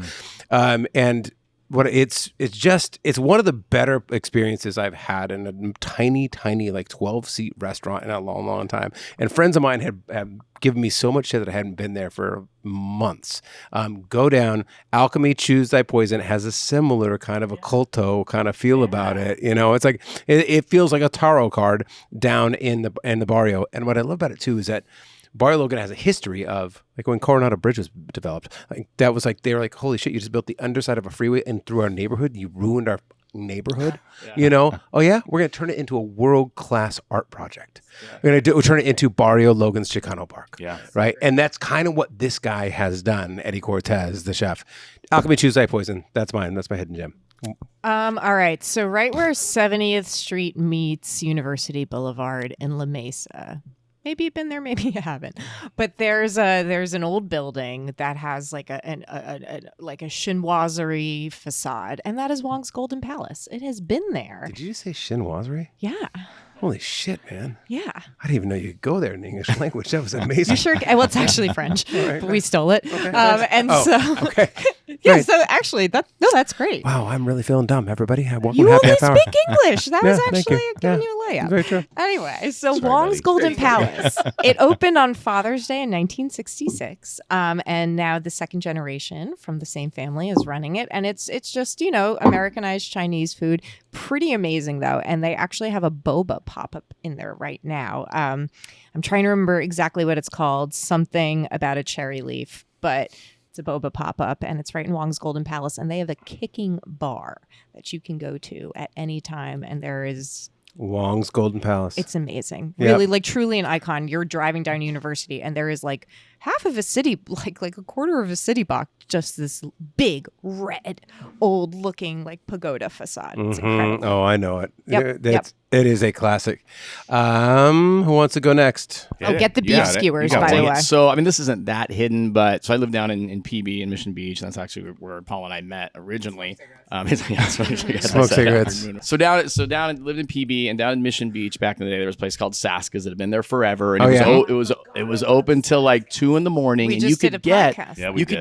And what it's one of the better experiences I've had in a tiny 12-seat restaurant in a long time. And friends of mine have given me so much shit that I hadn't been there for months. Go down. Alchemy Choose Thy Poison has a similar kind of a culto kind of feel about it. It's it feels like a tarot card down in the barrio. And what I love about it too is that Barrio Logan has a history of like when Coronado Bridge was developed. Like, that was like they were like, holy shit! You just built the underside of a freeway and through our neighborhood, you ruined our neighborhood. You know? Oh yeah, we're gonna turn it into a world-class art project. We're turn it into Barrio Logan's Chicano Park. Yeah, right. And that's kind of what this guy has done. Eddie Cortez, the chef. Alchemy Tuesday Poison. That's mine. That's my hidden gem. All right. So right where 70th Street meets University Boulevard in La Mesa. Maybe you've been there, maybe you haven't. But there's an old building that has like a chinoiserie facade, and that is Wong's Golden Palace. It has been there. Did you say chinoiserie? Yeah. Holy shit, man. Yeah. I didn't even know you could go there in the English language. That was amazing. You sure? Well, it's actually French, but we stole it. Okay. Okay. Yeah, right. so actually, that's great. Wow, I'm really feeling dumb, everybody. Welcome you to only Happy Hour. speak English. That was actually giving you a layup. Very true. Anyway, so Wong's Golden Palace. It opened on Father's Day in 1966, and now the second generation from the same family is running it, and it's just Americanized Chinese food. Pretty amazing though, and they actually have a boba pop-up in there right now. I'm trying to remember exactly what it's called. Something about a cherry leaf, but it's a boba pop-up, and it's right in Wong's Golden Palace, and they have a kicking bar that you can go to at any time, and there is Wong's Golden Palace. It's amazing. Really, like truly an icon. You're driving down University, and there is like half of a city, like a quarter of a city block, just this big red old looking like pagoda facade. It's incredible. Oh, I know it. Yep. It is a classic. Who wants to go next? Get the beef skewers, by the way. So, I mean, this isn't that hidden, but so I live down in PB in Mission Beach. And that's actually where Paul and I met originally. Smoke cigarettes. So lived in PB and down in Mission Beach back in the day. There was a place called Saska's that had been there forever, and it was open till like 2 a.m. and you could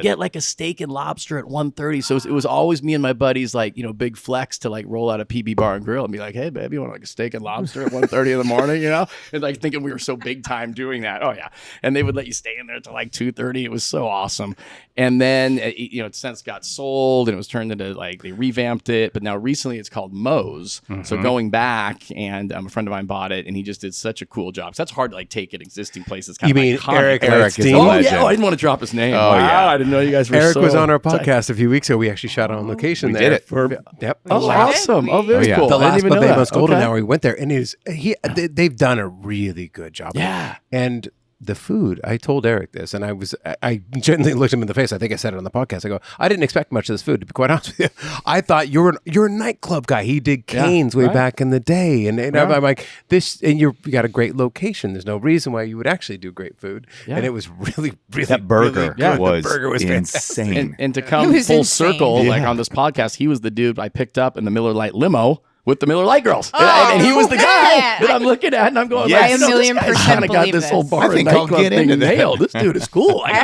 get like a steak and lobster at 1:30. So it was always me and my buddies, like big flex to like roll out a PB bar and grill and be like, hey babe, you want like a steak and lobster at 1:30 in the morning, and like thinking we were so big time doing that. Oh yeah, and they would let you stay in there till like 2:30. It was so awesome. And then it since got sold and it was turned into like they revamped it, but now recently it's called Moe's. So going back, and a friend of mine bought it, and he just did such a cool job. So that's hard to like take an existing place. It's kind of mean iconic. Eric is a legend. I didn't want to drop his name. Oh yeah, I didn't know you guys were. Eric was on our podcast a few weeks ago. We actually shot on location there. Did it? Yep. Oh, awesome! Oh, very cool. The last Bebemos Golden Okay. Hour, we went there, and they've done a really good job. Yeah. And the food, I told Eric this, and I gently looked him in the face. I think I said it on the podcast. I go, I didn't expect much of this food, to be quite honest with you. I thought you're a nightclub guy. He did Cane's way back in the day, and I'm like this, and you got a great location. There's no reason why you would actually do great food, and it was really, really that burger. Really was the burger was insane. fantastic. And to come full circle, like on this podcast, he was the dude I picked up in the Miller Lite limo with the Miller Lite girls. And he was the guy that I'm looking at, and I'm going, I a million this percent guy's got this whole bar and nightclub thing nailed. This dude is cool. Like, I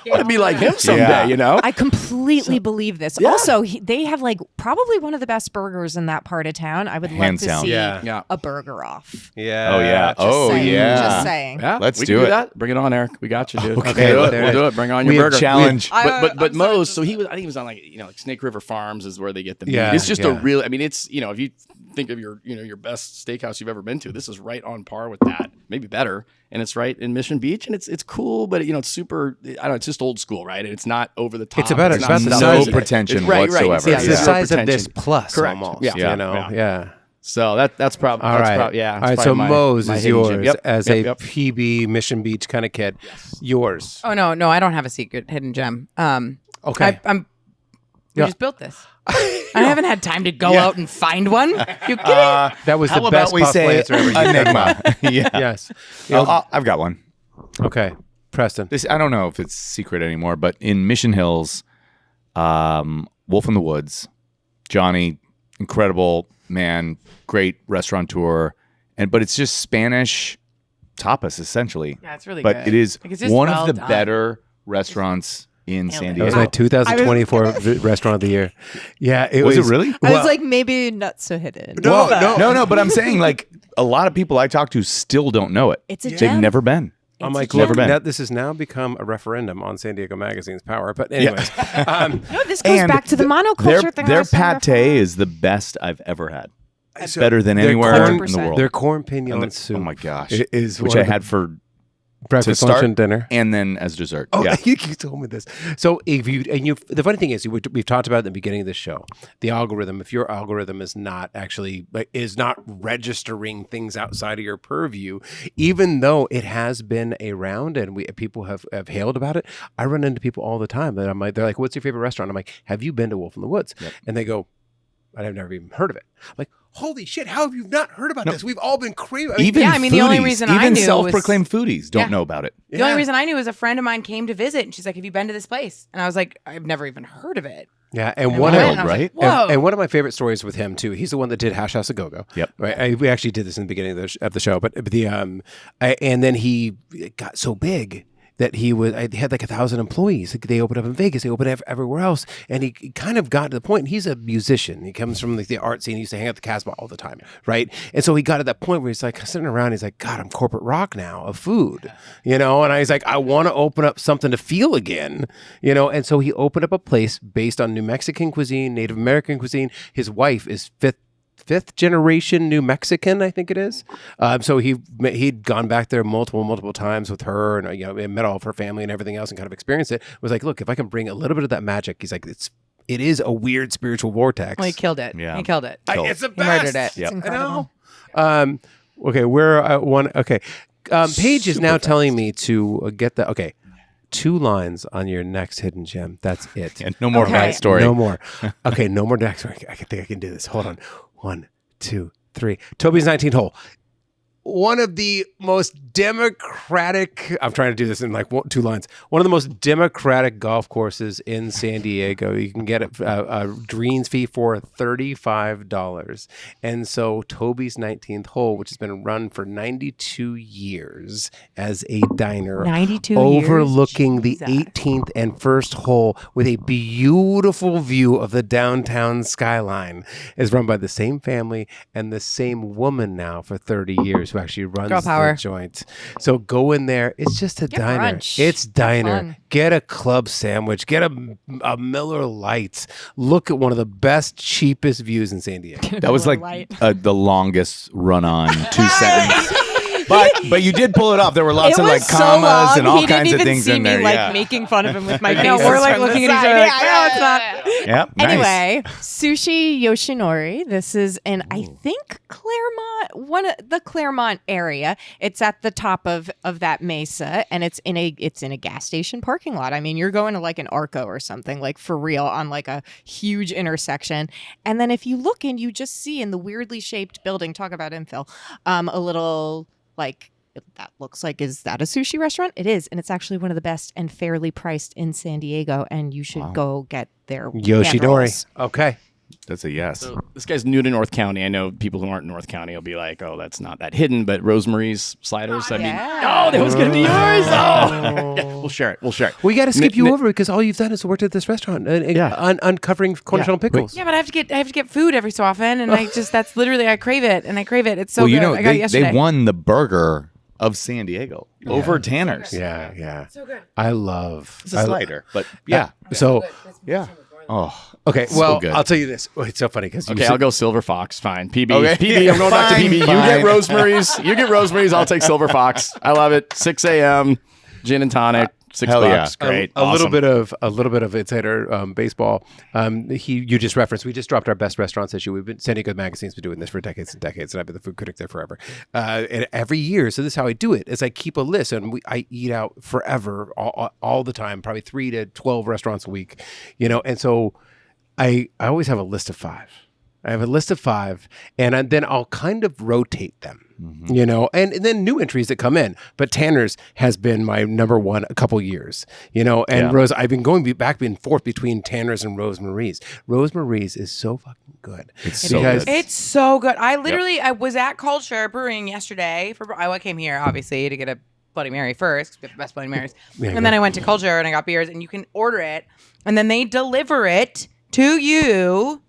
want to be like him someday, I completely believe this. Yeah. Also, they have like probably one of the best burgers in that part of town. I would love to see a burger off. Yeah. Oh yeah. Just saying. Yeah, let's we do can it. That. Bring it on, Eric. We got you, dude. Okay, we'll do it. Bring on your burger. Challenge. But Moe's. So I think he was on like Snake River Farms is where they get the meat. It's just a real. I mean, it's if you think of your best steakhouse you've ever been to, this is right on par with that, maybe better, and it's right in Mission Beach, and it's cool, but it's super. I don't know, it's just old school, right? And it's not over the top. It's about the no pretension whatsoever. It's the size of this plus, correct? Almost. Yeah. So that's probably all right. Yeah. All right. So Moe's is yours as a PB Mission Beach kind of kid. Yes. Yours. Oh no, I don't have a secret hidden gem. Okay. We just built this. I haven't had time to go out and find one. You kidding? That was the best possible answer ever. Enigma. Yes. I've got one. Okay. Preston. I don't know if it's secret anymore, but in Mission Hills, Wolf in the Woods, Johnny, incredible man, great restaurateur, but it's just Spanish tapas essentially. Yeah, it's really good. But it is one of the done. better restaurants in San Diego. That was my 2024 restaurant of the year. Yeah, was it really? I was like, maybe not so hidden. No. But I'm saying like a lot of people I talk to still don't know it. It's a They've gem. never been. I'm like, never been. This has now become a referendum on San Diego Magazine's power. But anyways, no, this goes back to the monoculture thing. Their pate is the best I've ever had. It's better than anywhere in the world. Their corn pignon soup. Oh my gosh, is which I had for breakfast, lunch, and dinner, and then as dessert. Oh, you told me this. So the funny thing is, we've talked about at the beginning of the show, the algorithm. If your algorithm is not registering things outside of your purview, even though it has been around and people have hailed about it, I run into people all the time that I'm like, they're like, "What's your favorite restaurant?" I'm like, "Have you been to Wolf in the Woods?" Yep. And they go, "I've never even heard of it." I'm like, holy shit, how have you not heard about this? We've all been crazy. The only reason I knew self-proclaimed foodies don't know about it. The only reason I knew was a friend of mine came to visit, and she's like, "Have you been to this place?" And I was like, "I've never even heard of it." Yeah, and one of my favorite stories with him too. He's the one that did Hash House a Go Go. Yep, right. We actually did this in the beginning of the show, but and then he got so big that he had like 1,000 employees. They opened up in Vegas. They opened everywhere else. And he kind of got to the point. He's a musician. He comes from the art scene. He used to hang out at the Casbah all the time, right? And so he got to that point where he's like sitting around. He's like, God, I'm corporate rock now of food, And I was like, I want to open up something to feel again, And so he opened up a place based on New Mexican cuisine, Native American cuisine. His wife is fifth generation New Mexican, I think it is. So he'd gone back there multiple times with her, and met all of her family and everything else, and kind of experienced it. Was like, look, if I can bring a little bit of that magic, he's like, it is a weird spiritual vortex. Well, he killed it. Yeah, he killed it. It's the best. He murdered it. Yep. It's incredible. Okay, we're at one. Okay, Paige is now telling me to get the. Okay. 2 lines on your next hidden gem. That's it. And no more backstory. No more. Okay, no more backstory. I think I can do this. Hold on. 1, 2, 3. Toby's 19th hole. One of the most democratic, I'm trying to do this in like 2 lines. One of the most democratic golf courses in San Diego. You can get a greens fee for $35. And so Toby's 19th hole, which has been run for 92 years as a diner, 92 overlooking the 18th and first hole with a beautiful view of the downtown skyline, is run by the same family and the same woman now for 30 years who actually runs the joint. So go in there. It's just a diner. Brunch. It's diner. Get a club sandwich. Get a Miller Lite. Look at one of the best, cheapest views in San Diego. That was like the longest run-on 2-sentence. But you did pull it off. There were lots of like commas and all kinds of things in there. He didn't even see me making fun of him with my face. We're like looking at each other. It's not. Yep. Anyway, Sushi Yoshinori. This is in, I think, Claremont, one of the Claremont area. It's at the top of that mesa, and it's in a gas station parking lot. I mean, you're going to like an Arco or something, like for real, on like a huge intersection. And then if you look in, you just see in the weirdly shaped building, talk about infill, a little like, that looks like, is that a sushi restaurant? It is, and it's actually one of the best and fairly priced in San Diego, and you should go get their Yoshinori. Okay. That's a yes. So this guy's new to North County. I know people who aren't in North County will be like, oh, that's not that hidden, but Rosemary's Sliders, that was going to be yours. Oh. Yeah, we'll share it. We got to skip you over because all you've done is worked at this restaurant uncovering cornerstone pickles. Yeah, but I have to get food every so often, and that's literally, I crave it. It's so good. I got it yesterday. They won the burger of San Diego over Tanner's. Yeah. So good. I love. It's a slider, but So, Oh. Okay, well, so I'll tell you this. It's so funny because I'll go Silver Fox. Fine, PB. Okay. PB. I'm going back to PB. Fine. You get Rosemary's. I'll take Silver Fox. I love it. 6 a.m. gin and tonic. $6. Yeah. Great. A little bit of insider baseball. You just referenced. We just dropped our best restaurants issue. We've been San Diego Magazine's been doing this for decades and decades, and I've been the food critic there forever. And every year, so this is how I do it: is I keep a list, and I eat out forever, all the time, probably 3 to 12 restaurants a week, And so I always have a list of 5. I have a list of 5, and then I'll kind of rotate them, and then new entries that come in. But Tanner's has been my number one a couple years, and Rose, I've been going back and forth between Tanner's and Rosemary's. Rosemary's is so fucking good. It's so good. I was at Culture Brewing yesterday. I came here, obviously, to get a Bloody Mary first. We have the best Bloody Marys. And then I went to Culture and I got beers, and you can order it, and then they deliver it to you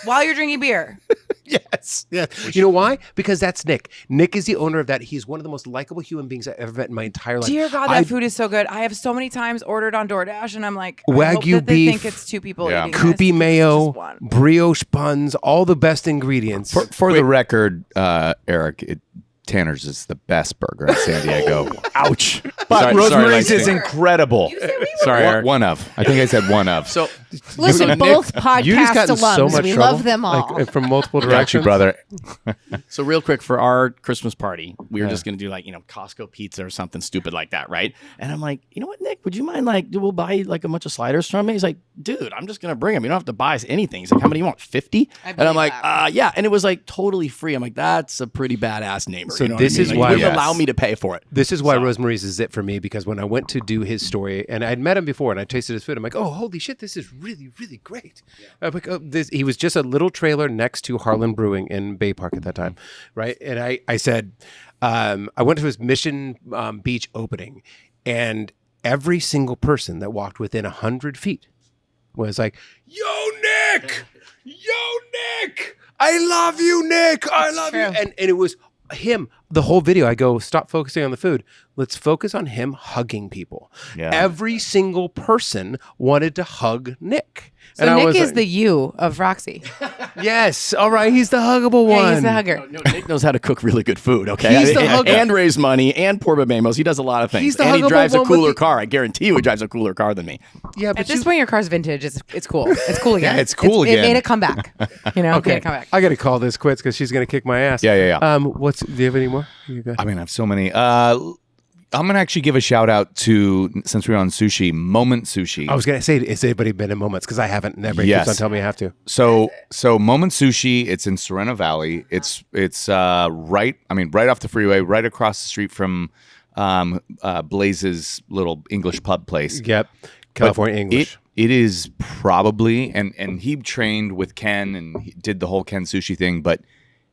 while you're drinking beer. Yes. Yeah. You know why? Because that's Nick. Nick is the owner of that. He's one of the most likable human beings I've ever met in my entire life. Dear God, that food is so good. I have so many times ordered on DoorDash, and I'm like, Wagyu beef, they think it's 2 people eating Koopy this. mayo, brioche buns, all the best ingredients. For the record, Eric, Tanner's is the best burger in San Diego. Ouch. But Sorry, Rosemary's is incredible. Sorry, Eric. One of. I think I said one of. So listen, both You just podcast got in so alums, much we trouble, love them all. like, from multiple Got directions. you, brother. So real quick for our Christmas party, we were just going to do like, Costco pizza or something stupid like that, right? And I'm like, you know what, Nick, would you mind we'll buy like a bunch of sliders from me? He's like, dude, I'm just going to bring them. You don't have to buy us anything. He's like, how many do you want? 50? And I'm like, yeah. And it was like totally free. I'm like, that's a pretty badass neighbor. So you know this what I mean? is Like, why- he wouldn't Yes. allow me to pay for it. This is why Rosemary's is it for me, because when I went to do his story and I'd met him before and I tasted his food, I'm like, oh, holy shit, this is really, really great. I'm like, oh, he was just a little trailer next to Harlan Brewing in Bay Park at that time, right? And I said, I went to his Mission Beach opening, and every single person that walked within 100 feet was like, yo, Nick! Yo, Nick! I love you, Nick! I love you! And it was him. The whole video, I go, stop focusing on the food. Let's focus on him hugging people. Yeah. Every single person wanted to hug Nick. So and Nick is the you of Roxy. Yes. All right. He's the huggable one. Yeah, he's the hugger. No, Nick knows how to cook really good food, okay? He's the hugger. And raise money and pour Bebemos. He does a lot of things. He's the and he huggable drives a one with cooler the- car. I guarantee you he drives a cooler car than me. Yeah, but At this point, your car's vintage. It's cool. It's cool again. Yeah, it's cool It again. made a comeback. It made a comeback. I got to call this quits because she's going to kick my ass. Yeah. Do you have any more? You got- I mean, I have so many. I'm going to actually give a shout out to, since we're on sushi, Moment Sushi. I was going to say, has anybody been in Moments? Because I haven't. And everybody Yes. keeps on telling me I have to. So Moment Sushi, it's in Sereno Valley. It's right off the freeway, right across the street from Blaze's little English pub place. Yep. California English. It is probably, and he trained with Ken and he did the whole Ken sushi thing, but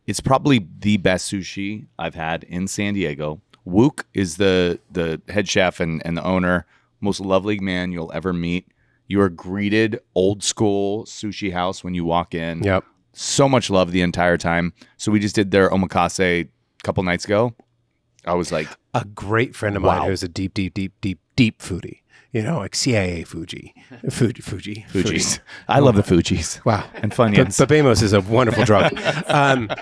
it's probably the best sushi I've had in San Diego. Wook is the head chef and the owner, most lovely man you'll ever meet. You are greeted old school sushi house when you walk in. Yep. So much love the entire time. So we just did their omakase a couple nights ago. I was like, A great friend of mine Wow. who's a deep foodie. Like CIA Fuji. Fuji's. I love the Fuji's. Wow. And Funyuns. Bebemos is a wonderful drug. And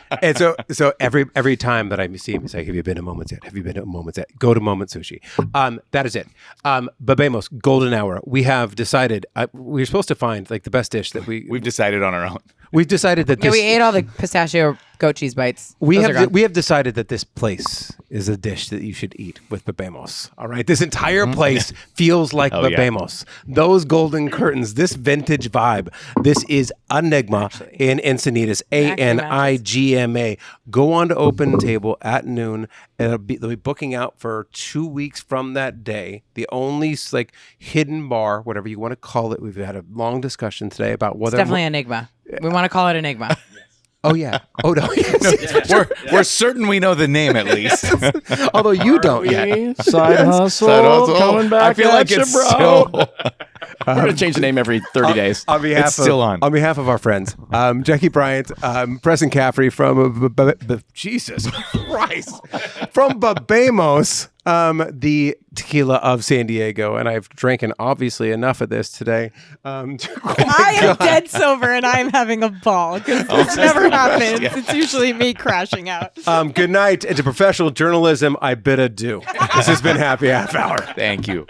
so every time that I see him, he's like, have you been to Moments yet? Have you been to Moments yet? Go to Moment Sushi. That is it. Bebemos, golden hour. We have decided, we're supposed to find like the best dish that We've decided on our own. we've decided that Yeah, this, we ate all the pistachio goat cheese bites. we Those are gone. have decided that this place is a dish that you should eat with Bebemos. All right. This entire place feels like Oh, yeah. Bebemos. Those golden curtains, this vintage vibe. This is Anigma in Encinitas. Anigma. Go on to Open Table at noon. They'll be booking out for 2 weeks from that day. The only like hidden bar, whatever you want to call it. We've had a long discussion today about It's whether definitely Enigma. We want to call it Enigma. Oh yeah. Oh no. Yes. We're certain we know the name at least. Although you don't yet. Side hustle. Side hustle. Coming back I feel like at it's you, bro. still. We're going to change the name every 30 days. On behalf It's still on. On behalf of our friends, Jackie Bryant, Preston Caffrey from Jesus Christ, from Bebemos, the tequila of San Diego, and I've drinking obviously enough of this today. I am dead sober and I'm having a ball because this never happens. It's usually me crashing out. Good night, and to professional journalism, I bid adieu. This has been Happy Half Hour. Thank you.